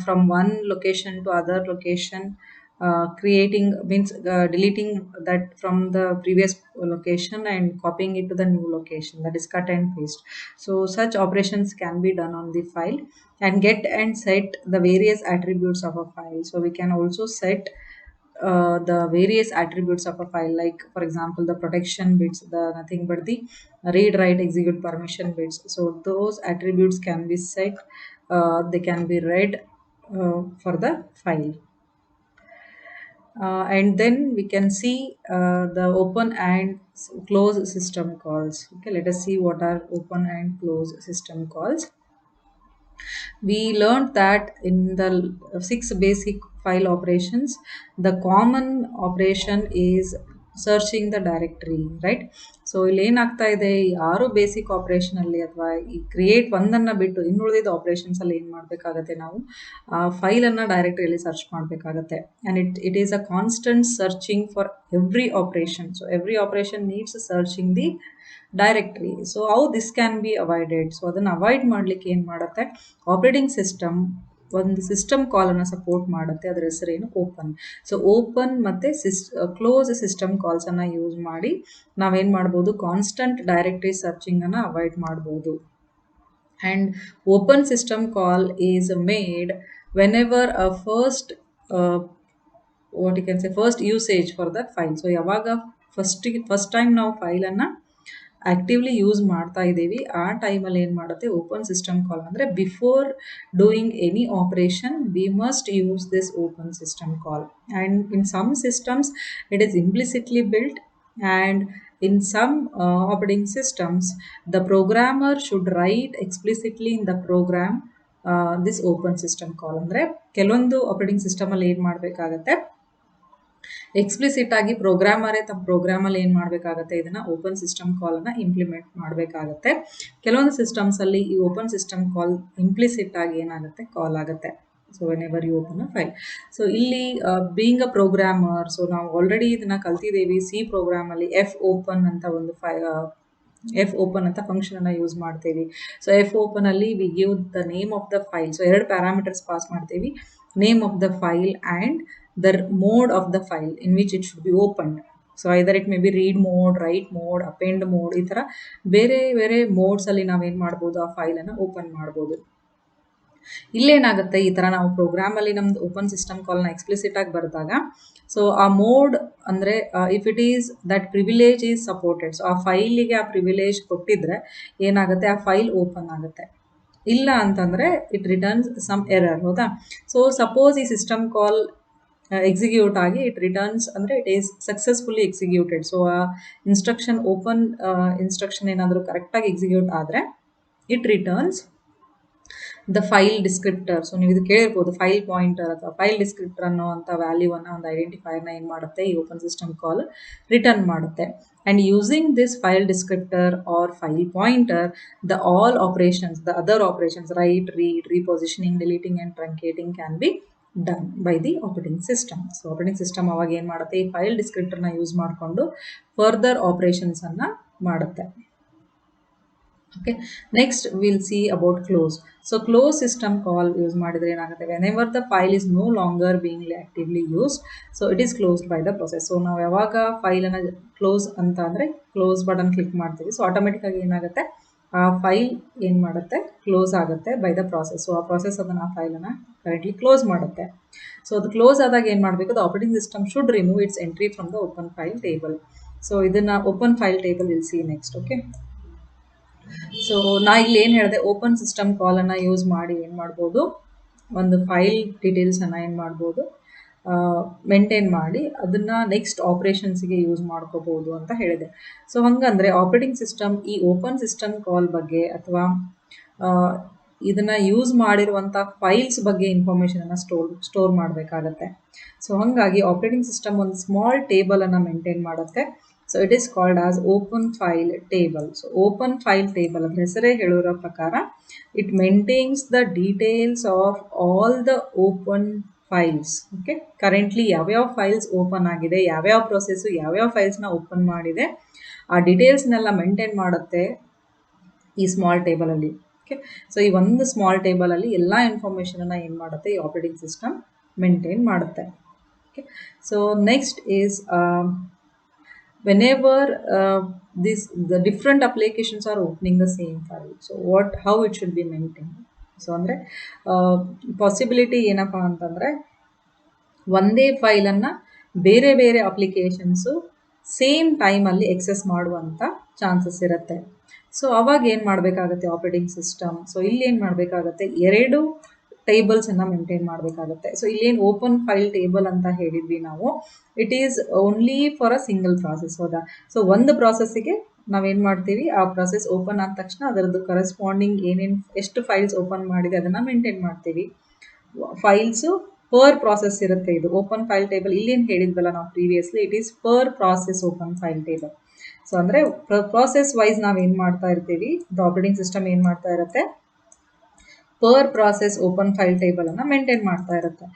from one location to other location, creating means deleting that from the previous location and copying it to the new location, that is cut and paste. So such operations can be done on the file, and get and set the various attributes of a file. So we can also set the various attributes of a file, like for example the protection bits, the nothing but the read write execute permission bits. So those attributes can be set, they can be read for the file. And then we can see the open and close system calls. Okay, let us see what are open and close system calls. We learned that in the 6 basic file operations, the common operation is searching the directory, right? So ಇಲ್ಲಿ ಏನಾಗ್ತಾ ಇದೆ, ಯಾರು basic ಆಪರೇಷನಲ್ಲಿ ಅಥವಾ ಈ create ಒಂದನ್ನು ಬಿಟ್ಟು ಇನ್ನುಳಿದ ಆಪರೇಷನ್ಸಲ್ಲಿ ಏನು ಮಾಡಬೇಕಾಗತ್ತೆ, ನಾವು ಆ ಫೈಲನ್ನು ಡೈರೆಕ್ಟರಿಯಲ್ಲಿ ಸರ್ಚ್ ಮಾಡಬೇಕಾಗತ್ತೆ. And it is a constant searching for every operation. So every operation needs searching the directory. So how this can be avoided? So ಅದನ್ನು ಅವಾಯ್ಡ್ ಮಾಡಲಿಕ್ಕೆ ಏನು ಮಾಡುತ್ತೆ, ಆಪರೇಟಿಂಗ್ ಸಿಸ್ಟಮ್ ಒಂದು ಸಿಸ್ಟಮ್ ಕಾಲನ್ನು ಸಪೋರ್ಟ್ ಮಾಡುತ್ತೆ. ಅದರ ಹೆಸರೇನು, ಓಪನ್. ಸೊ ಓಪನ್ ಮತ್ತು ಕ್ಲೋಸ್ ಸಿಸ್ಟಮ್ ಕಾಲ್ಸನ್ನು ಯೂಸ್ ಮಾಡಿ ನಾವೇನು ಮಾಡ್ಬೋದು, ಕಾನ್ಸ್ಟಂಟ್ ಡೈರೆಕ್ಟರಿ ಸರ್ಚಿಂಗನ್ನು ಅವಾಯ್ಡ್ ಮಾಡ್ಬೋದು. And open system call is made whenever a first what you can say first usage for the file. So ಯಾವಾಗ ಫಸ್ಟ್ ಟೈಮ್ ನಾವು ಫೈಲನ್ನು ಆ್ಯಕ್ಟಿವ್ಲಿ ಯೂಸ್ ಮಾಡ್ತಾ ಇದ್ದೀವಿ, ಆ ಟೈಮಲ್ಲಿ ಏನು ಮಾಡುತ್ತೆ ಓಪನ್ ಸಿಸ್ಟಮ್ ಕಾಲ್. ಅಂದರೆ before doing any operation we must use this open system call. And in some systems it is implicitly built, and in some operating systems the programmer should write explicitly in the program this open system call. ಅಂದರೆ ಕೆಲವೊಂದು operating ಸಿಸ್ಟಮಲ್ಲಿ ಏನು ಮಾಡಬೇಕಾಗತ್ತೆ, explicit ಆಗಿ ಪ್ರೋಗ್ರಾಮರೇ ತಮ್ಮ ಪ್ರೋಗ್ರಾಮಲ್ಲಿ ಏನು ಮಾಡಬೇಕಾಗತ್ತೆ, ಇದನ್ನು open system ಕಾಲನ್ನು ಇಂಪ್ಲಿಮೆಂಟ್ ಮಾಡಬೇಕಾಗತ್ತೆ. ಕೆಲವೊಂದು ಸಿಸ್ಟಮ್ಸಲ್ಲಿ ಈ ಓಪನ್ ಸಿಸ್ಟಮ್ ಕಾಲ್ ಇಂಪ್ಲಿಸಿಟ್ ಆಗಿ ಏನಾಗುತ್ತೆ, ಕಾಲ್ ಆಗುತ್ತೆ. So whenever you open a file. So ಇಲ್ಲಿ ಬೀಯಿಂಗ್ ಅ ಪ್ರೋಗ್ರಾಮರ್, ಸೊ ನಾವು ಆಲ್ರೆಡಿ ಇದನ್ನು ಕಲ್ತಿದ್ದೀವಿ. ಸಿ ಪ್ರೋಗ್ರಾಮಲ್ಲಿ ಎಫ್ ಓಪನ್ ಅಂತ ಒಂದು ಎಫ್ ಓಪನ್ ಅಂತ ಫಂಕ್ಷನನ್ನು ಯೂಸ್ ಮಾಡ್ತೀವಿ. ಸೊ ಎಫ್ ಓಪನಲ್ಲಿ we give the name of the file. So 2 parameters pass ಮಾಡ್ತೀವಿ, name of the file and the mode of the file in which it should be opened. So either it may be read mode, write mode, append mode, ಈ ಥರ ಬೇರೆ ಬೇರೆ ಮೋಡ್ಸಲ್ಲಿ ನಾವೇನು ಮಾಡ್ಬೋದು, ಆ ಫೈಲನ್ನು open ಮಾಡ್ಬೋದು. ಇಲ್ಲೇನಾಗುತ್ತೆ, ಈ ಥರ ನಾವು ಪ್ರೋಗ್ರಾಮಲ್ಲಿ ನಮ್ದು ಓಪನ್ ಸಿಸ್ಟಮ್ ಕಾಲ್ನ ಎಕ್ಸ್ಪ್ಲಿಸಿಟ್ ಆಗಿ ಬರೆದಾಗ, ಸೊ ಆ ಮೋಡ್ ಅಂದರೆ if it is that privilege is supported, so ಆ ಫೈಲಿಗೆ ಆ ಪ್ರಿವಿಲೇಜ್ ಕೊಟ್ಟಿದ್ರೆ ಏನಾಗುತ್ತೆ, ಆ ಫೈಲ್ ಓಪನ್ ಆಗುತ್ತೆ. ಇಲ್ಲ ಅಂತಂದರೆ ಇಟ್ ರಿಟರ್ನ್ಸ್ ಸಮ್ ಎರರ್. ಹೌದಾ? ಸೊ ಸಪೋಸ್ ಈ ಸಿಸ್ಟಮ್ ಕಾಲ್ ಎಕ್ಸಿಕ್ಯೂಟ್ ಆಗಿ ಇಟ್ ರಿಟರ್ನ್ಸ್ ಅಂದರೆ it is successfully executed. So ಆ ಇನ್ಸ್ಟ್ರಕ್ಷನ್ ಓಪನ್ ಇನ್ಸ್ಟ್ರಕ್ಷನ್ ಏನಾದರೂ ಕರೆಕ್ಟಾಗಿ ಎಕ್ಸಿಕ್ಯೂಟ್ ಆದರೆ it returns the file descriptor. So ನೀವು ಇದು ಕೇಳಿರ್ಬೋದು, ಫೈಲ್ ಪಾಯಿಂಟರ್ ಅಥವಾ ಫೈಲ್ ಡಿಸ್ಕ್ರಿಪ್ಟರ್ ಅನ್ನೋ ಅಂಥ ವ್ಯಾಲ್ಯೂವನ್ನು, ಒಂದು ಐಡೆಂಟಿಫೈರ್ನ ಏನು ಮಾಡುತ್ತೆ ಈ ಓಪನ್ ಸಿಸ್ಟಮ್ ಕಾಲ್ ರಿಟರ್ನ್ ಮಾಡುತ್ತೆ. And using this file descriptor or file pointer the all operations, the other operations, write, read, repositioning, deleting and truncating can be done by the operating system. So operating system ಅವಾಗ ಏನು ಮಾಡುತ್ತೆ, ಈ file ಡಿಸ್ಕ್ರಿಪ್ಟರ್ನ use ಮಾಡಿಕೊಂಡು further ಆಪರೇಷನ್ಸನ್ನು ಮಾಡುತ್ತೆ. Okay, next will see about close. So close system call use ಮಾಡಿದರೆ ಏನಾಗುತ್ತೆ, whenever the file is no longer being actively used, so it is closed by the process. So ನಾವು ಯಾವಾಗ ಫೈಲನ್ನು close ಅಂತ ಅಂದರೆ ಕ್ಲೋಸ್ ಬಟನ್ ಕ್ಲಿಕ್ ಮಾಡ್ತೀವಿ, so ಆಟೋಮೆಟಿಕ್ಕಾಗಿ ಏನಾಗುತ್ತೆ, ಆ ಫೈಲ್ ಏನು ಮಾಡುತ್ತೆ, ಕ್ಲೋಸ್ ಆಗುತ್ತೆ ಬೈ ದ ಪ್ರಾಸೆಸ್. ಸೊ ಆ ಪ್ರಾಸೆಸ್ ಅದನ್ನು ಆ ಫೈಲನ್ನು ಕರೆಕ್ಟ್ಲಿ ಕ್ಲೋಸ್ ಮಾಡುತ್ತೆ. ಸೊ ಅದು ಕ್ಲೋಸ್ ಆದಾಗ ಏನು ಮಾಡಬೇಕು, the operating system should remove its entry from the open file table. So ಇದನ್ನು open file table will see next. Okay, so ನಾ ಇಲ್ಲಿ ಏನು ಹೇಳಿದೆ, ಓಪನ್ ಸಿಸ್ಟಮ್ ಕಾಲನ್ನು ಯೂಸ್ ಮಾಡಿ ಏನು ಮಾಡ್ಬೋದು, ಒಂದು ಫೈಲ್ ಡೀಟೇಲ್ಸನ್ನು ಏನು ಮಾಡ್ಬೋದು, ಮೇಂಟೈನ್ ಮಾಡಿ ಅದನ್ನು ನೆಕ್ಸ್ಟ್ ಆಪ್ರೇಷನ್ಸಿಗೆ ಯೂಸ್ ಮಾಡ್ಕೋಬೋದು ಅಂತ ಹೇಳಿದೆ. ಸೊ ಹಾಗಂದರೆ ಆಪರೇಟಿಂಗ್ ಸಿಸ್ಟಮ್ ಈ ಓಪನ್ ಸಿಸ್ಟಮ್ ಕಾಲ್ ಬಗ್ಗೆ ಅಥವಾ ಇದನ್ನು ಯೂಸ್ ಮಾಡಿರುವಂಥ ಫೈಲ್ಸ್ ಬಗ್ಗೆ ಇನ್ಫಾರ್ಮೇಷನನ್ನು ಸ್ಟೋರ್ ಮಾಡಬೇಕಾಗತ್ತೆ. ಸೊ ಹಾಗಾಗಿ ಆಪರೇಟಿಂಗ್ ಸಿಸ್ಟಮ್ ಒಂದು ಸ್ಮಾಲ್ ಟೇಬಲನ್ನು ಮೇಂಟೈನ್ ಮಾಡುತ್ತೆ. So it is called as open file table. So open file table ಅದ್ರ ಹೆಸರೇ ಹೇಳಿರೋ ಪ್ರಕಾರ it maintains the details of all the open files. Okay, currently ಯಾವ್ಯಾವ ಫೈಲ್ಸ್ ಓಪನ್ ಆಗಿದೆ, ಯಾವ್ಯಾವ ಪ್ರೊಸೆಸ್ಸು ಯಾವ್ಯಾವ ಫೈಲ್ಸ್ನ ಓಪನ್ ಮಾಡಿದೆ, ಆ ಡೀಟೇಲ್ಸ್ನೆಲ್ಲ ಮೇಂಟೈನ್ ಮಾಡುತ್ತೆ ಈ ಸ್ಮಾಲ್ ಟೇಬಲಲ್ಲಿ. ಓಕೆ, ಸೊ ಈ ಒಂದು ಸ್ಮಾಲ್ ಟೇಬಲಲ್ಲಿ ಎಲ್ಲ ಇನ್ಫಾರ್ಮೇಷನನ್ನು ಏನು ಮಾಡುತ್ತೆ, ಈ ಆಪರೇಟಿಂಗ್ ಸಿಸ್ಟಮ್ ಮೇಂಟೈನ್ ಮಾಡುತ್ತೆ. Okay, so next is whenever the different applications are opening the same file, so how it should be maintained. So ಅಂದರೆ ಪಾಸಿಬಿಲಿಟಿ ಏನಪ್ಪ ಅಂತಂದರೆ, ಒಂದೇ ಫೈಲನ್ನು ಬೇರೆ ಬೇರೆ ಅಪ್ಲಿಕೇಶನ್ಸು ಸೇಮ್ ಟೈಮಲ್ಲಿ ಎಕ್ಸೆಸ್ ಮಾಡುವಂಥ ಚಾನ್ಸಸ್ ಇರುತ್ತೆ. ಸೊ ಅವಾಗ ಏನು ಮಾಡಬೇಕಾಗತ್ತೆ ಆಪರೇಟಿಂಗ್ ಸಿಸ್ಟಮ್, ಸೊ ಇಲ್ಲಿ ಏನು ಮಾಡಬೇಕಾಗತ್ತೆ, 2 ಟೇಬಲ್ಸನ್ನು ಮೇಂಟೈನ್ ಮಾಡಬೇಕಾಗುತ್ತೆ. ಸೊ ಇಲ್ಲೇನು ಓಪನ್ ಫೈಲ್ ಟೇಬಲ್ ಅಂತ ಹೇಳಿದ್ವಿ ನಾವು, it is only for a single process. ಹೌದಾ? ಸೊ ಒಂದು ಪ್ರಾಸೆಸ್ಸಿಗೆ ನಾವೇನು ಮಾಡ್ತೀವಿ, ಆ ಪ್ರಾಸೆಸ್ ಓಪನ್ ಆದ ತಕ್ಷಣ ಅದರದ್ದು ಕರೆಸ್ಪಾಂಡಿಂಗ್ ಏನೇನು ಎಷ್ಟು ಫೈಲ್ಸ್ ಓಪನ್ ಮಾಡಿದೆ ಅದನ್ನು ಮೇಂಟೈನ್ ಮಾಡ್ತೀವಿ. ಫೈಲ್ಸು ಪರ್ ಪ್ರಾಸೆಸ್ ಇರುತ್ತೆ. ಇದು ಓಪನ್ ಫೈಲ್ ಟೇಬಲ್ ಇಲ್ಲಿ ಏನು ಹೇಳಿದ್ವಲ್ಲ ನಾವು previously, it is per process open file table. So ಅಂದರೆ ಪ್ರಾಸೆಸ್ ವೈಸ್ ನಾವು ಏನು ಮಾಡ್ತಾ ಇರ್ತೀವಿ, ದ ಆಪರೇಟಿಂಗ್ ಸಿಸ್ಟಮ್ ಏನು ಮಾಡ್ತಾ ಇರುತ್ತೆ, per process open file table ಅನ್ನು ಮೇಂಟೈನ್ ಮಾಡ್ತಾ ಇರುತ್ತೆ.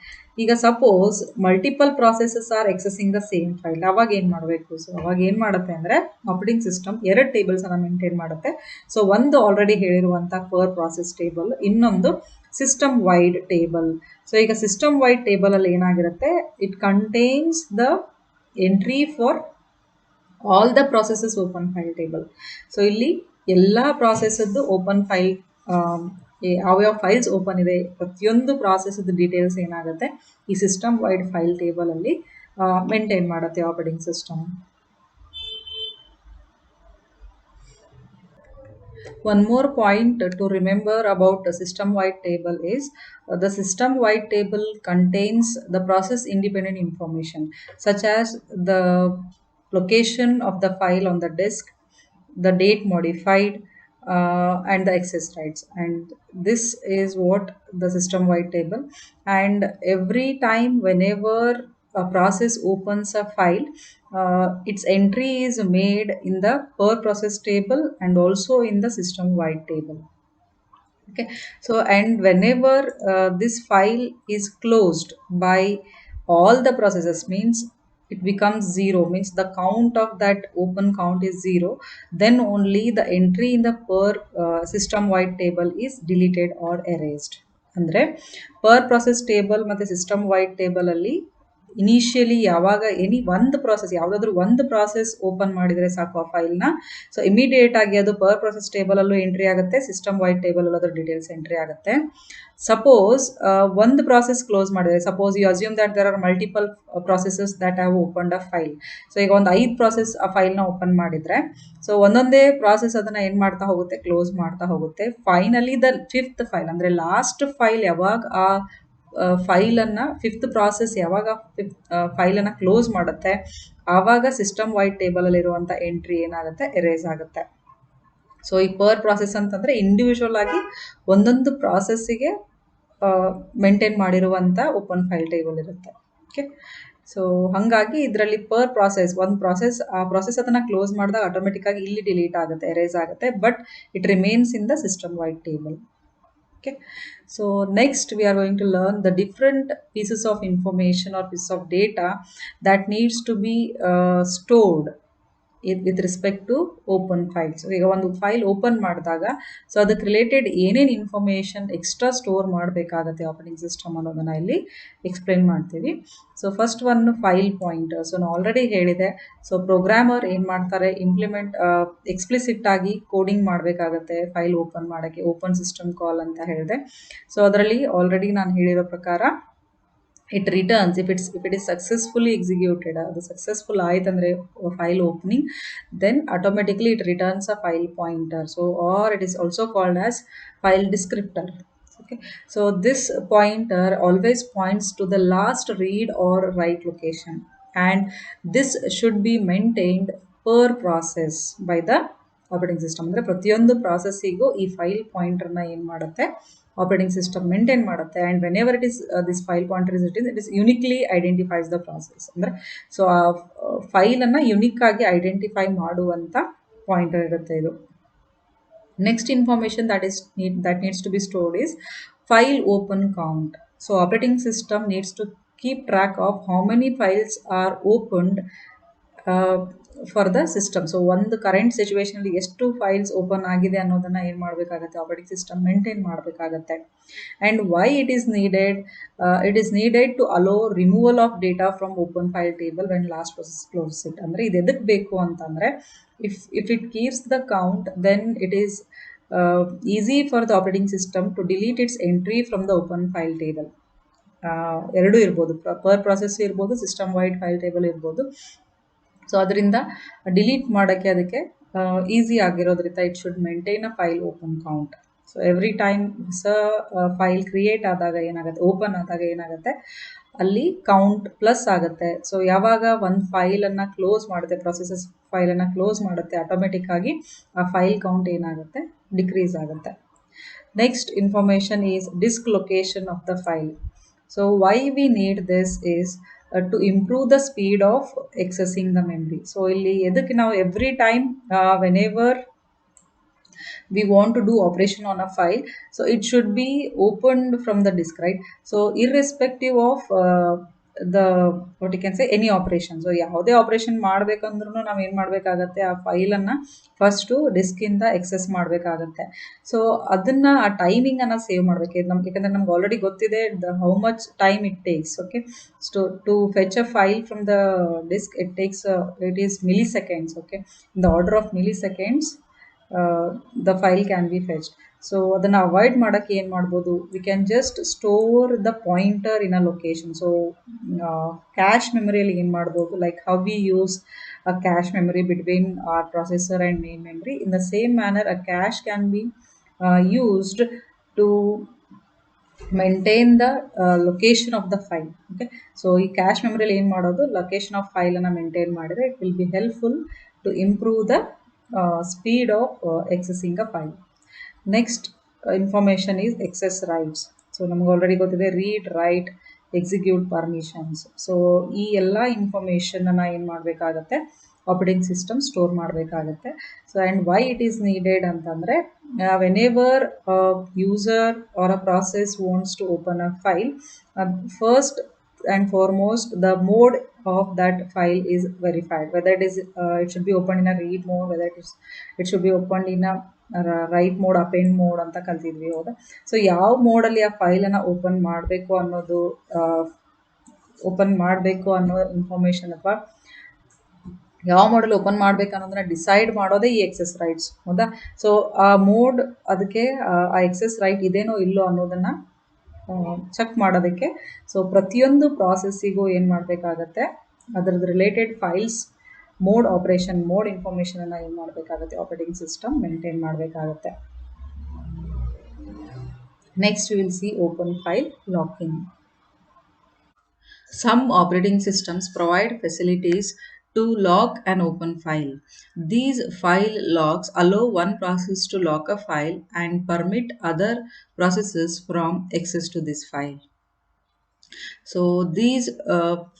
ಈಗ suppose multiple processes are accessing the same file, ಅವಾಗ ಏನು ಮಾಡಬೇಕು? ಸೊ ಅವಾಗ ಏನು ಮಾಡುತ್ತೆ ಅಂದರೆ ಆಪರೇಟಿಂಗ್ ಸಿಸ್ಟಮ್ ಎರಡು ಟೇಬಲ್ಸ್ ಅನ್ನು ಮೇಂಟೈನ್ ಮಾಡುತ್ತೆ. ಸೊ ಒಂದು ಆಲ್ರೆಡಿ ಹೇಳಿರುವಂಥ ಪರ್ ಪ್ರಾಸೆಸ್ ಟೇಬಲ್, ಇನ್ನೊಂದು ಸಿಸ್ಟಮ್ ವೈಡ್ ಟೇಬಲ್. ಸೊ ಈಗ ಸಿಸ್ಟಮ್ ವೈಡ್ ಟೇಬಲ್ ಅಲ್ಲಿ ಏನಾಗಿರುತ್ತೆ, it contains the entry for all the processes open file table. So ಇಲ್ಲಿ ಎಲ್ಲ ಪ್ರಾಸೆಸದ್ದು ಓಪನ್ ಫೈಲ್, ಯಾವ್ಯಾವ ಫೈಲ್ಸ್ ಓಪನ್ ಇದೆ ಪ್ರತಿಯೊಂದು ಪ್ರಾಸೆಸ್ದು ಡೀಟೇಲ್ಸ್ ಏನಾಗುತ್ತೆ ಈ ಸಿಸ್ಟಮ್ ವೈಡ್ ಫೈಲ್ ಟೇಬಲ್ ಅಲ್ಲಿ ಮೇಂಟೈನ್ ಮಾಡುತ್ತೆ operating system. One more point to remember about the system-wide table is the system-wide table contains the process independent information such as the location of the file on the disk, the date modified, and the access rights. And this is what the system-wide table. And every time whenever a process opens a file, its entry is made in the per process table and also in the system wide table. Okay, so and whenever this file is closed by all the processes, means it becomes zero, means the count of that open count is zero, then only the entry in the per system wide table is deleted or erased. ಅಂದರೆ per process table ಮತ್ತು system wide table ಅಲ್ಲಿ initially ಯಾವಾಗ ಒಂದು process, ಯಾವುದಾದ್ರೂ ಒಂದು process open ಮಾಡಿದರೆ ಸಾಕು ಆ ಫೈಲ್ನ, ಸೊ ಇಮಿಡಿಯೇಟ್ ಆಗಿ ಅದು ಪರ್ ಪ್ರಾಸೆಸ್ ಟೇಬಲಲ್ಲೂ ಎಂಟ್ರಿ ಆಗುತ್ತೆ, ಸಿಸ್ಟಮ್ ವೈಡ್ ಟೇಬಲಲ್ಲೂ ಅದರ ಡೀಟೇಲ್ಸ್ ಎಂಟ್ರಿ ಆಗುತ್ತೆ. ಸಪೋಸ್ ಒಂದು ಪ್ರಾಸೆಸ್ ಕ್ಲೋಸ್ ಮಾಡಿದರೆ, suppose you assume that there are multiple processes that have opened a file. So ಈಗ ಒಂದು 5 ಪ್ರಾಸೆಸ್ ಆ ಫೈಲ್ನ ಓಪನ್ ಮಾಡಿದರೆ, ಸೊ ಒಂದೊಂದೇ ಪ್ರಾಸೆಸ್ ಅದನ್ನು ಏನು ಮಾಡ್ತಾ ಹೋಗುತ್ತೆ, ಕ್ಲೋಸ್ ಮಾಡ್ತಾ ಹೋಗುತ್ತೆ. ಫೈನಲಿ ದ 5th ಫೈಲ್ ಅಂದರೆ ಲಾಸ್ಟ್ ಫೈಲ್ ಯಾವಾಗ ಆ ಫೈಲನ್ನು, 5th ಪ್ರಾಸೆಸ್ ಯಾವಾಗ ಫೈಲನ್ನು ಕ್ಲೋಸ್ ಮಾಡುತ್ತೆ, ಆವಾಗ ಸಿಸ್ಟಮ್ ವೈಡ್ ಟೇಬಲಲ್ಲಿರುವಂಥ ಎಂಟ್ರಿ ಏನಾಗುತ್ತೆ, ಎರೇಸ್ ಆಗುತ್ತೆ. ಸೊ ಈ ಪರ್ ಪ್ರಾಸೆಸ್ ಅಂತಂದರೆ ಇಂಡಿವಿಜುವಲ್ ಆಗಿ ಒಂದೊಂದು ಪ್ರಾಸೆಸ್ಸಿಗೆ ಮೇಂಟೈನ್ ಮಾಡಿರುವಂಥ ಓಪನ್ ಫೈಲ್ ಟೇಬಲ್ ಇರುತ್ತೆ. ಓಕೆ, ಸೊ ಹಾಗಾಗಿ ಇದರಲ್ಲಿ ಪರ್ ಪ್ರಾಸೆಸ್, ಒಂದು ಪ್ರಾಸೆಸ್, ಆ ಪ್ರಾಸೆಸ್ ಅದನ್ನು ಕ್ಲೋಸ್ ಮಾಡಿದಾಗ ಆಟೋಮೆಟಿಕ್ಕಾಗಿ ಇಲ್ಲಿ ಡಿಲೀಟ್ ಆಗುತ್ತೆ, ಎರೇಸ್ ಆಗುತ್ತೆ, but it remains in the system wide table. Okay, so next we are going to learn the different pieces of information or pieces of data that needs to be stored with respect to open files. So ಈಗ ಒಂದು file open ಮಾಡಿದಾಗ so ಅದಕ್ಕೆ related ಏನೇನು information extra store ಮಾಡಬೇಕಾಗತ್ತೆ operating system ಅನ್ನೋದನ್ನು ಇಲ್ಲಿ explain ಮಾಡ್ತೀವಿ. So first one file pointer. So ನಾನು ಆಲ್ರೆಡಿ ಹೇಳಿದೆ, ಸೊ ಪ್ರೋಗ್ರಾಮರ್ ಏನು ಮಾಡ್ತಾರೆ, ಎಕ್ಸ್ಪ್ಲಿಸಿಟ್ ಆಗಿ ಕೋಡಿಂಗ್ ಮಾಡಬೇಕಾಗತ್ತೆ ಫೈಲ್ ಓಪನ್ ಮಾಡೋಕ್ಕೆ, ಓಪನ್ ಸಿಸ್ಟಮ್ ಕಾಲ್ ಅಂತ ಹೇಳಿದೆ. ಸೊ ಅದರಲ್ಲಿ ಆಲ್ರೆಡಿ ನಾನು ಹೇಳಿರೋ ಪ್ರಕಾರ it returns, if it is successfully executed, ಅದು ಸಕ್ಸಸ್ಫುಲ್ ಆಯ್ತಂದರೆ file opening, then automatically it returns a file pointer. So or it is also called as file descriptor. Okay, so this pointer always points to the last read or write location, and this should be maintained per process by the operating system. ಅಂದರೆ ಪ್ರತಿಯೊಂದು ಪ್ರಾಸೆಸ್ಸಿಗೂ ಈ file ಪಾಯಿಂಟರ್ನ ಏನು ಮಾಡುತ್ತೆ, operating system maintain ಮಾಡುತ್ತೆ. And whenever it is this file pointer it is uniquely identifies the process. ಅಂದರೆ so ಆ ಫೈಲನ್ನು ಯುನಿಕ್ ಆಗಿ ಐಡೆಂಟಿಫೈ ಮಾಡುವಂಥ ಪಾಯಿಂಟರ್ ಇರುತ್ತೆ ಇದು. Next information that needs to be stored is file open count. So operating system needs to keep track of how many files are opened for the system. So ಒಂದು current ಸಿಚುವೇಷನಲ್ಲಿ ಎಷ್ಟು files open ಆಗಿದೆ ಅನ್ನೋದನ್ನು ಏನು ಮಾಡಬೇಕಾಗತ್ತೆ, operating system maintain ಮಾಡಬೇಕಾಗತ್ತೆ. And why it is needed to allow removal of data from open file table when last process close it. ಅಂದರೆ ಇದು ಎದಕ್ಕೆ ಬೇಕು ಅಂತಂದರೆ, if it keeps the count, then it is easy for the operating system to delete its entry from the open file table. ಎರಡೂ ಇರ್ಬೋದು, per process ಇರ್ಬೋದು, system wide file table ಇರ್ಬೋದು. So ಅದರಿಂದ ಡಿಲೀಟ್ ಮಾಡೋಕ್ಕೆ ಅದಕ್ಕೆ ಈಸಿ ಆಗಿರೋದ್ರಿಂದ it should maintain a file open count. So every time ಹೊಸ file create ಆದಾಗ ಏನಾಗುತ್ತೆ, ಓಪನ್ ಆದಾಗ ಏನಾಗುತ್ತೆ, ಅಲ್ಲಿ ಕೌಂಟ್ ಪ್ಲಸ್ ಆಗುತ್ತೆ. ಸೊ ಯಾವಾಗ ಒಂದು ಫೈಲನ್ನು ಕ್ಲೋಸ್ ಮಾಡುತ್ತೆ, ಪ್ರೊಸೆಸಸ್ ಫೈಲನ್ನು ಕ್ಲೋಸ್ ಮಾಡುತ್ತೆ, ಆಟೋಮೆಟಿಕ್ಕಾಗಿ ಆ ಫೈಲ್ ಕೌಂಟ್ ಏನಾಗುತ್ತೆ, ಡಿಕ್ರೀಸ್ ಆಗುತ್ತೆ. Next information is disk location of the file. So why we need this is to improve the speed of accessing the memory. So ಇಲ್ಲಿ ಎದಕ್ಕೆ ನಾವು every time whenever we want to do operation on a file, so it should be opened from the disk, right? So irrespective of the what you can say any operation, so ಯಾವುದೇ operation ಮಾಡ್ಬೇಕಂದ್ರೂ ನಾವು ಏನು ಮಾಡಬೇಕಾಗತ್ತೆ, ಆ ಫೈಲನ್ನು first ಡಿಸ್ಕಿಂದ excess ಮಾಡಬೇಕಾಗತ್ತೆ. So ಅದನ್ನು ಆ ಟೈಮಿಂಗನ್ನು save ಮಾಡಬೇಕು ನಮ್ಗೆ, ಯಾಕಂದರೆ ನಮ್ಗೆ ಆಲ್ರೆಡಿ ಗೊತ್ತಿದೆ how much time it takes. Okay, so to fetch a file from the disk it is milli seconds. Okay, in the order of milliseconds the file can be fetched. So ಅದನ್ನು avoid ಮಾಡೋಕ್ಕೆ ಏನು ಮಾಡ್ಬೋದು, we can just store the pointer in a location. So cache ಮೆಮೊರಿಯಲ್ಲಿ ಏನು ಮಾಡ್ಬೋದು, like how we use a cache memory between our processor and main memory, in the same manner a cache can be used to maintain the location of the file. Okay, so ಈ cache ಮೆಮೊರಿಯಲ್ಲಿ ಏನು ಮಾಡೋದು, location of ಫೈಲನ್ನು maintain ಮಾಡಿದರೆ it will be helpful to improve the speed of accessing a file. Next information is access rights. So ನಮಗೆ already ಗೊತ್ತಿದೆ read, write, execute permissions. So ಈ ಎಲ್ಲ ಇನ್ಫಾರ್ಮೇಷನನ್ನು ಏನು ಮಾಡಬೇಕಾಗತ್ತೆ, ಆಪರೇಟಿಂಗ್ ಸಿಸ್ಟಮ್ ಸ್ಟೋರ್ ಮಾಡಬೇಕಾಗತ್ತೆ. So and why it is needed ಅಂತಂದರೆ, whenever user or a process wants to open a file, first and foremost the mode of that file is verified, whether it should be opened in a read mode, whether it should be opened in a write mode, append mode ಅಂತ ಕಲ್ತಿದ್ವಿ. ಹೌದಾ? So ಯಾವ ಮೋಡಲ್ಲಿ ಆ ಫೈಲನ್ನು open ಮಾಡಬೇಕು ಅನ್ನೋ information, ಅಥವಾ ಯಾವ ಮಾಡಲ್ open ಮಾಡಬೇಕು ಅನ್ನೋದನ್ನ ಡಿಸೈಡ್ ಮಾಡೋದೇ ಈ ಎಕ್ಸೆಸ್ ರೈಟ್ಸ್. ಹೌದಾ? ಸೊ ಆ ಮೋಡ್, ಅದಕ್ಕೆ ಆ ಎಕ್ಸೆಸ್ ರೈಟ್ ಇದೇನೋ ಇಲ್ಲೋ ಅನ್ನೋದನ್ನು ಚೆಕ್ ಮಾಡೋದಕ್ಕೆ, ಸೊ ಪ್ರತಿಯೊಂದು ಪ್ರಾಸೆಸ್ಸಿಗೂ ಏನು ಮಾಡಬೇಕಾಗತ್ತೆ, ಅದರದ್ದು related files mode, operation mode ಇನ್ಫಾರ್ಮೇಷನನ್ನು ಏನು ಮಾಡಬೇಕಾಗತ್ತೆ, ಆಪರೇಟಿಂಗ್ ಸಿಸ್ಟಮ್ ಮೇಂಟೈನ್ ಮಾಡಬೇಕಾಗತ್ತೆ. Next we will see open file locking. Some operating systems provide facilities to lock an open file. These file locks allow one process to lock a file and permit other processes from access to this file. So these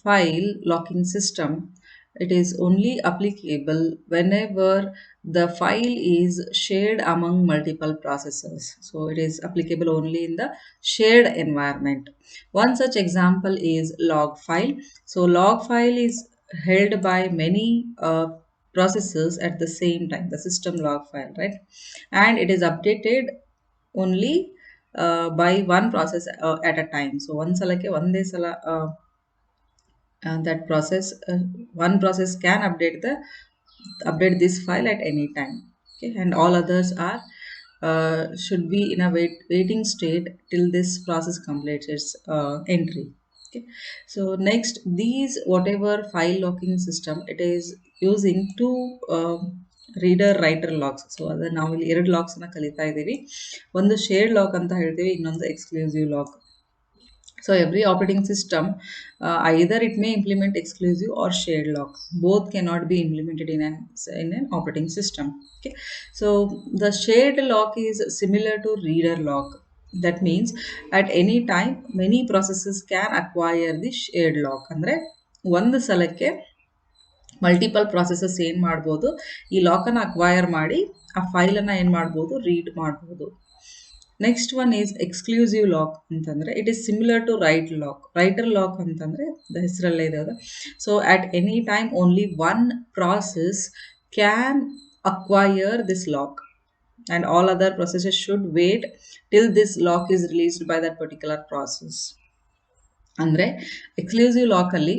file locking system, it is only applicable whenever the file is shared among multiple processes. So it is applicable only in the shared environment. One such example is log file. So log file is held by many processes at the same time, the system log file, right? And it is updated only by one process at a time. So one salake ಒಂದೇ ಸಲ that process, one process can update this file at any time. Okay, and all others are should be in a waiting state till this process completes its entry. Okay, so next, these whatever file locking system, it is using two reader writer locks. So ಅದನ್ನು ನಾವು ಇಲ್ಲಿ ಎರಡು ಲಾಕ್ಸನ್ನು ಕಲಿತಾ ಇದ್ದೀವಿ. ಒಂದು ಶೇರ್ಡ್ lock ಅಂತ ಹೇಳ್ತೀವಿ, ಇನ್ನೊಂದು exclusive lock. So every operating system, either it may implement exclusive or shared lock. Both cannot be implemented in an operating system. Okay, so the shared lock is similar to reader lock. That means at any time many processes can acquire the shared lock. ಅಂದರೆ ಒಂದು ಸಲಕ್ಕೆ multiple processes ಏನು ಮಾಡ್ಬೋದು, ಈ ಲಾಕನ್ನು acquire ಮಾಡಿ ಆ ಫೈಲನ್ನು ಏನು ಮಾಡ್ಬೋದು, ರೀಡ್ ಮಾಡ್ಬೋದು. Next one is exclusive lock ಅಂತಂದರೆ, it is similar to writer lock ಅಂತಂದರೆ ದ ಹೆಸರಲ್ಲೇ ಇದೆ ಅದು. So at any time only one process can acquire this lock and all other processes should wait till this lock is released by that particular process. ಅಂದರೆ exclusive ಲಾಕಲ್ಲಿ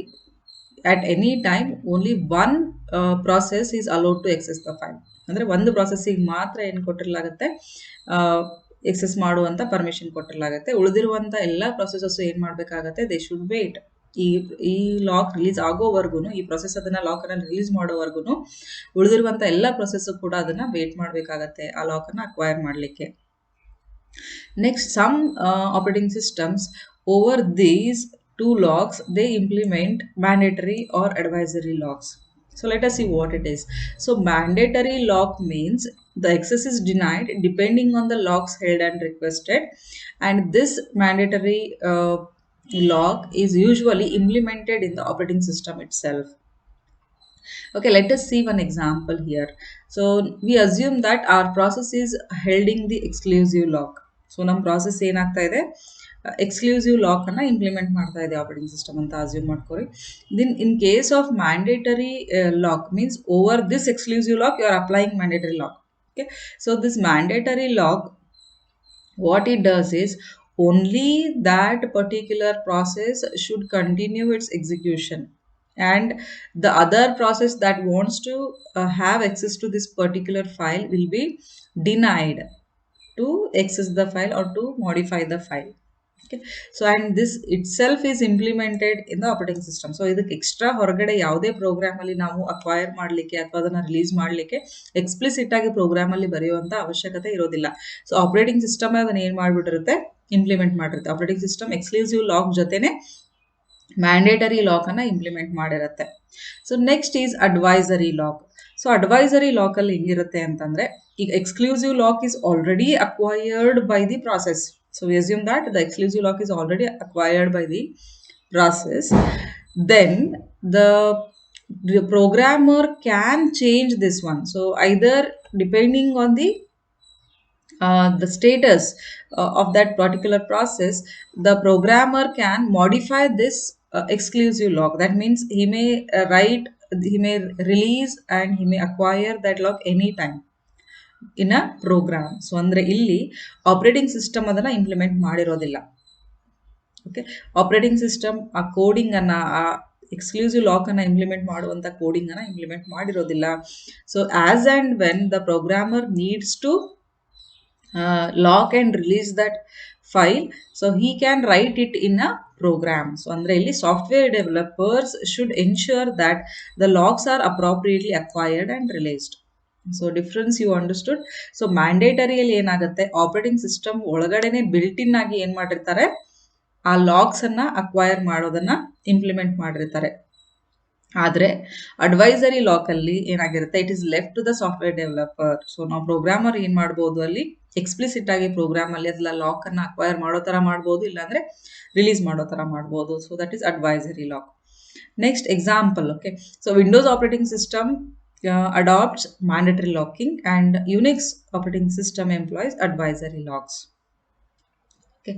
at any time only one process is allowed to access the file. ಅಂದರೆ ಒಂದು ಪ್ರಾಸೆಸ್ಸಿಗೆ ಮಾತ್ರ ಏನು ಕೊಟ್ಟಿರಲಾಗುತ್ತೆ, excess ಮಾಡುವಂಥ permission ಕೊಟ್ಟಿರಲಾಗುತ್ತೆ. ಉಳಿದಿರುವಂಥ ಎಲ್ಲ ಪ್ರೊಸೆಸಸ್ಸು ಏನು ಮಾಡಬೇಕಾಗತ್ತೆ, they should wait. ಈ ಲಾಕ್ ರಿಲೀಸ್ ಆಗೋವರೆಗೂ, ಈ ಪ್ರೊಸೆಸ್ ಅದನ್ನು ಲಾಕನ್ನು ರಿಲೀಸ್ ಮಾಡೋವರೆಗೂ ಉಳಿದಿರುವಂಥ ಎಲ್ಲ ಪ್ರೊಸೆಸ್ಸು ಕೂಡ ಅದನ್ನು ವೇಟ್ ಮಾಡಬೇಕಾಗತ್ತೆ ಆ ಲಾಕನ್ನು ಅಕ್ವೈರ್ ಮಾಡಲಿಕ್ಕೆ. Next, some operating systems over these two locks, they implement mandatory or advisory locks. So let us see what it is. So mandatory lock means the access is denied depending on the locks held and requested, and this mandatory lock is usually implemented in the operating system itself. Okay, let us see one example here. So we assume that our process is holding the exclusive lock. So ನಮ್ಮ process ಏನಾಗ್ತಾ ಇದೆ exclusive lock ಅನ್ನ implement ಮಾಡ್ತಾ ಇದೆ operating system ಅಂತ assume ಮಾಡ್ಕೊರಿ. Then in case of mandatory lock means over this exclusive lock you are applying mandatory lock. Okay, so this mandatory lock, what it does is only that particular process should continue its execution, and the other process that wants to have access to this particular file will be denied to access the file or to modify the file. Okay, so and this itself is implemented in the operating system. So ಇದಕ್ಕೆ extra ಹೊರಗಡೆ ಯಾವುದೇ program ಅಲ್ಲಿ ನಾವು acquire ಮಾಡಲಿಕ್ಕೆ ಅಥವಾ ಅದನ್ನ release ಮಾಡಲಿಕ್ಕೆ explicit ಆಗಿ ಪ್ರೋಗ್ರಾಮ್ ಅಲ್ಲಿ ಬರೆಯುವಂತ ಅವಶ್ಯಕತೆ ಇರೋದಿಲ್ಲ. ಸೊ ಆಪರೇಟಿಂಗ್ ಸಿಸ್ಟಮ್ ಅದನ್ನ ಏನ್ ಮಾಡ್ಬಿಟ್ಟಿರುತ್ತೆ, ಇಂಪ್ಲಿಮೆಂಟ್ ಮಾಡಿರುತ್ತೆ. ಆಪರೇಟಿಂಗ್ ಸಿಸ್ಟಮ್ ಎಕ್ಸ್ಕ್ಲೂಸಿವ್ ಲಾಕ್ ಜೊತೆನೆ ಮ್ಯಾಂಡೇಟರಿ ಲಾಕ್ ಅನ್ನ ಇಂಪ್ಲಿಮೆಂಟ್ ಮಾಡಿರುತ್ತೆ. So next is advisory lock. So advisory lock ಅಲ್ಲಿ ಹೆಂಗಿರುತ್ತೆ ಅಂತಂದ್ರೆ, ಈಗ exclusive lock is already acquired by the process. So we assume that the exclusive lock is already acquired by the process. Then the programmer can change this one. So either depending on the status of that particular process, the programmer can modify this exclusive lock. That means he may he may release and he may acquire that lock anytime in a program. So ಅಂದರೆ ಇಲ್ಲಿ operating system ಅದನ್ನು implement ಮಾಡಿರೋದಿಲ್ಲ. Okay, operating system ಆ coding ಅನ್ನ, ಆ exclusive lock ಅನ್ನ implement ಮಾಡುವಂತ coding ಅನ್ನ ಇಂಪ್ಲಿಮೆಂಟ್ ಮಾಡಿರೋದಿಲ್ಲ. So as and when the programmer needs to lock and release that file, so he can write it in a program. So andre illi software developers should ensure that the locks are appropriately acquired and released. So difference you understood. So ಮ್ಯಾಂಡೇಟರಿಯಲ್ಲಿ ಏನಾಗುತ್ತೆ, operating system ಒಳಗಡೆನೆ built in ಆಗಿ ಏನ್ ಮಾಡಿರ್ತಾರೆ, ಆ LOX ಅನ್ನ acquire ಮಾಡೋದನ್ನ implement ಮಾಡಿರ್ತಾರೆ. ಆದ್ರೆ ಅಡ್ವೈಸರಿ ಲಾಕ್ ಅಲ್ಲಿ ಏನಾಗಿರುತ್ತೆ, it is left to the software developer. So ನಾವು ಪ್ರೋಗ್ರಾಮರ್ ಏನ್ ಮಾಡ್ಬೋದು, ಅಲ್ಲಿ ಎಕ್ಸ್ಪ್ಲಿಸಿಟ್ ಆಗಿ ಪ್ರೋಗ್ರಾಮ್ ಅಲ್ಲಿ ಅದೆಲ್ಲ ಲಾಕ್ ಅನ್ನ ಅಕ್ವೈರ್ ಮಾಡೋ ತರ ಮಾಡ್ಬೋದು, ಇಲ್ಲಾಂದ್ರೆ ರಿಲೀಸ್ ಮಾಡೋ ತರ ಮಾಡ್ಬೋದು. So that is advisory lock. Next example. Okay, so Windows operating system adopts mandatory locking and Unix operating system employs advisory locks. Okay,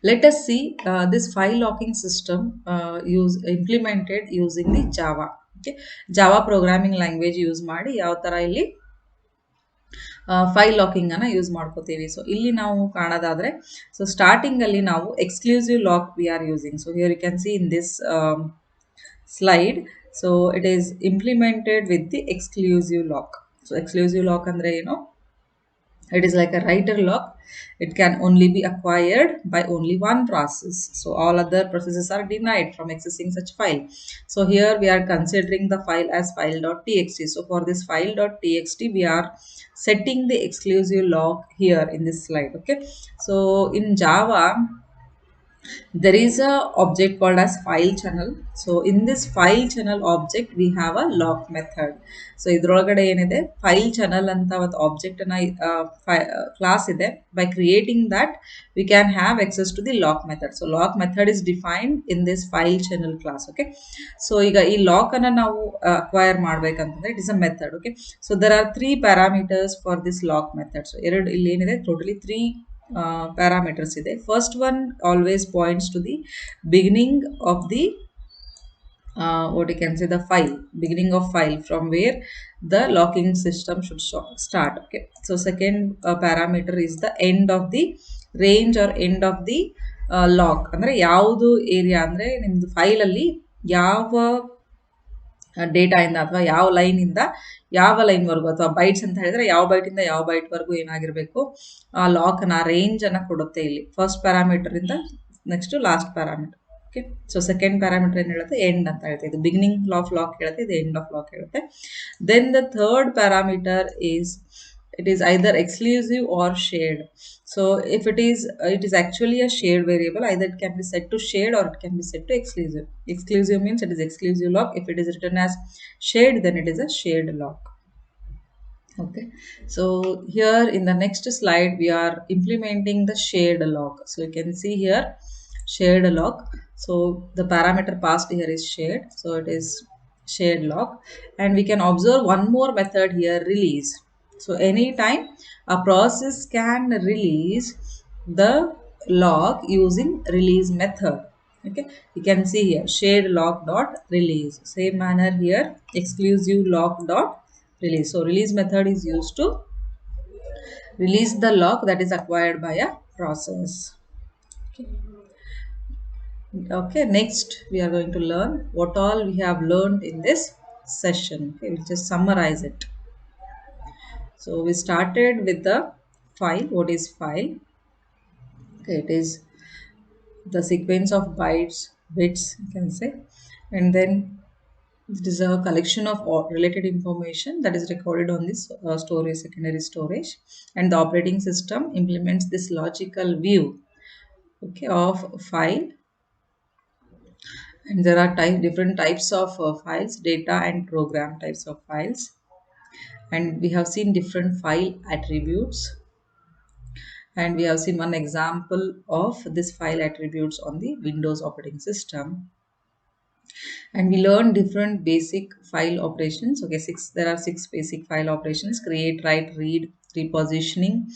let us see this file locking system implemented using the Java. Okay, Java programming language use ಮಾಡಿ ಯಾವ ತರ ಇಲ್ಲಿ file locking ಅನ್ನ use ಮಾಡ್ಕೋತೀವಿ. So ಇಲ್ಲಿ ನಾವು ಕಾಣೋದಾದ್ರೆ, so starting ಅಲ್ಲಿ ನಾವು exclusive lock we are using. So here you can see in this slide. So it is implemented with the exclusive lock. So exclusive lock andre it is like a writer lock. It can only be acquired by only one process. So all other processes are denied from accessing such file. So here we are considering the file as file.txt. So for this file.txt we are setting the exclusive lock here in this slide. Okay, so in Java there is a object called as file channel. So in this file channel object we have a lock method. So idrolagade enide file channel anta ಒಂದು object na class ide. By creating that we can have access to the lock method. So lock method is defined in this file channel class. Okay, so ಈಗ ಈ lock ಅನ್ನು ನಾವು acquire ಮಾಡಬೇಕಂತಂದ್ರೆ it is a method. Okay, so there are 3 parameters for this lock method. So ಎರಡು ಇಲ್ಲಿ ಏನಿದೆ, totally 3 parameters ಇದೆ. First one always points to the beginning of the what you can say, the file, beginning of file from where the locking system should start. Okay, so second parameter is the end of the range or end of the lock. ಅಂದ್ರೆ ಯಾವುದು area ಅಂದ್ರೆ ನಿಮ್ದು file ಅಲ್ಲಿ ಯಾವ data ಇಂದ ಅಥವಾ ಯಾವ line ಇಂದ ಯಾವ ಲೈನ್ ವರೆಗೂ, ಅಥವಾ ಬೈಟ್ಸ್ ಅಂತ ಹೇಳಿದ್ರೆ ಯಾವ ಬೈಟ್ ಇಂದ ಯಾವ ಬೈಟ್ ವರೆಗೂ ಏನಾಗಿರ್ಬೇಕು, ಆ ಲಾಕ್ ನ ರೇಂಜ್ ಅನ್ನ ಕೊಡುತ್ತೆ ಇಲ್ಲಿ. ಫಸ್ಟ್ ಪ್ಯಾರಾಮೀಟರ್ ಇಂದ next last parameter. Okay, so second parameter ಏನ್ ಹೇಳುತ್ತೆ, ಎಂಡ್ ಅಂತ ಹೇಳುತ್ತೆ. ಇದು ಬಿಗಿನಿಂಗ್ ಆಫ್ ಲಾಕ್ ಹೇಳುತ್ತೆ, ಇದು ಎಂಡ್ ಆಫ್ ಲಾಕ್ ಹೇಳುತ್ತೆ. Then the third parameter is it is either exclusive or shared. So if it is actually a shared variable, either it can be set to shared or it can be set to exclusive. Exclusive means it is exclusive lock. If it is written as shared, then it is a shared lock. Okay, so here in the next slide we are implementing the shared lock. So you can see here shared lock. So the parameter passed here is shared. So it is shared lock. And we can observe one more method here, release. So anytime a process can release the lock using release method. Okay, you can see here shared lock dot release. Same manner here, exclusive lock dot release. So release method is used to release the lock that is acquired by a process. Okay, next we are going to learn what all we have learned in this session. Okay, we'll just summarize it. So we started with the file. What is file? Okay, it is the sequence of bits, you can say, and then it is a collection of all related information that is recorded on this storage, secondary storage, and the operating system implements this logical view, okay, of file. And there are different types of files, data and program types of files. And we have seen different file attributes. And we have seen one example of this file attributes on the Windows operating system. And we learned different basic file operations. Okay, there are six basic file operations: create, write, read, repositioning,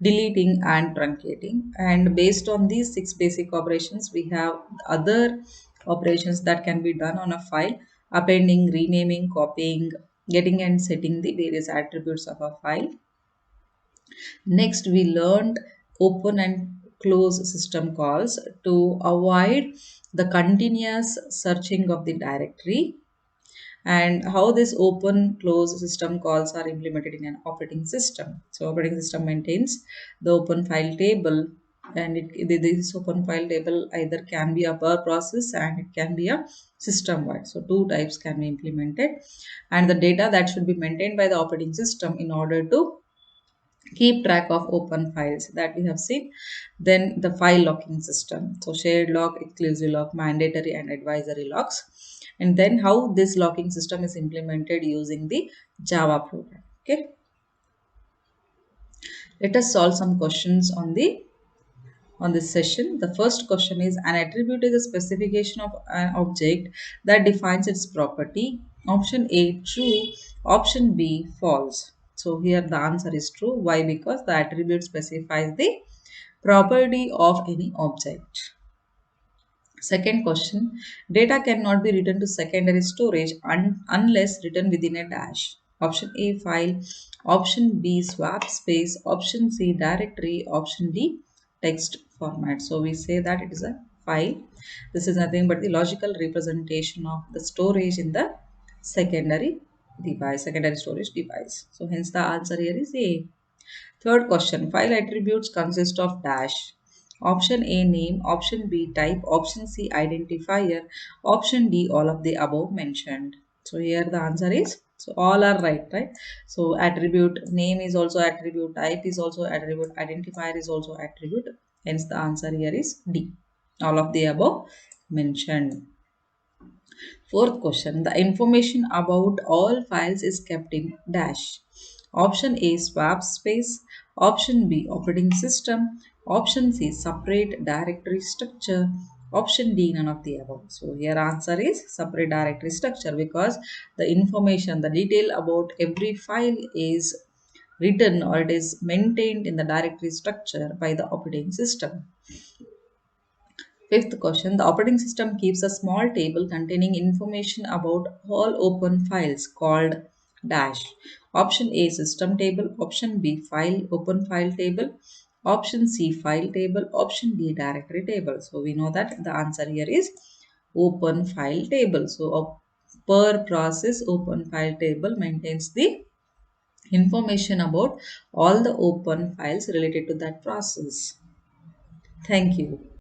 deleting, and truncating. And based on these six basic operations, we have other operations that can be done on a file: appending, renaming, copying, getting and setting the various attributes of a file. Next, we learned open and close system calls to avoid the continuous searching of the directory, and how this open close system calls are implemented in an operating system. So operating system maintains the open file table, and this open file table either can be a per process and it can be a system wide. So two types can be implemented, and the data that should be maintained by the operating system in order to keep track of open files that we have seen. Then the file locking system, so shared lock, exclusive lock, mandatory and advisory locks. And then how this locking system is implemented using the Java program. Okay, let us solve some questions on this session. The first question is: an attribute is a specification of an object that defines its property. Option A true, option B false. So here the answer is true. Why? Because the attribute specifies the property of any object. Second question: data cannot be written to secondary storage unless written within a dash. Option A file, option B swap space, option C directory, option D text format. So we say that it is a file. This is nothing but the logical representation of the storage in the secondary secondary storage device. So hence the answer here is A. Third question, file attributes consist of dash. Option A name, option B type, option C identifier, option D all of the above mentioned. So here the answer is, so all are right, right? So attribute name is also attribute, type is also attribute, identifier is also attribute. Hence the answer here is D. All of the above mentioned. Fourth question, the information about all files is kept in dash. Option A swap space, option B operating system, option C separate directory structure, option D none of the above. So here answer is separate directory structure, because the information, the detail about every file is written or it is maintained in the directory structure by the operating system. Fifth question, the operating system keeps a small table containing information about all open files called dash. Option A system table, option B file open file table, option C file table, option D directory table. So we know that the answer here is open file table. So a per process open file table maintains the information about all the open files related to that process. Thank you.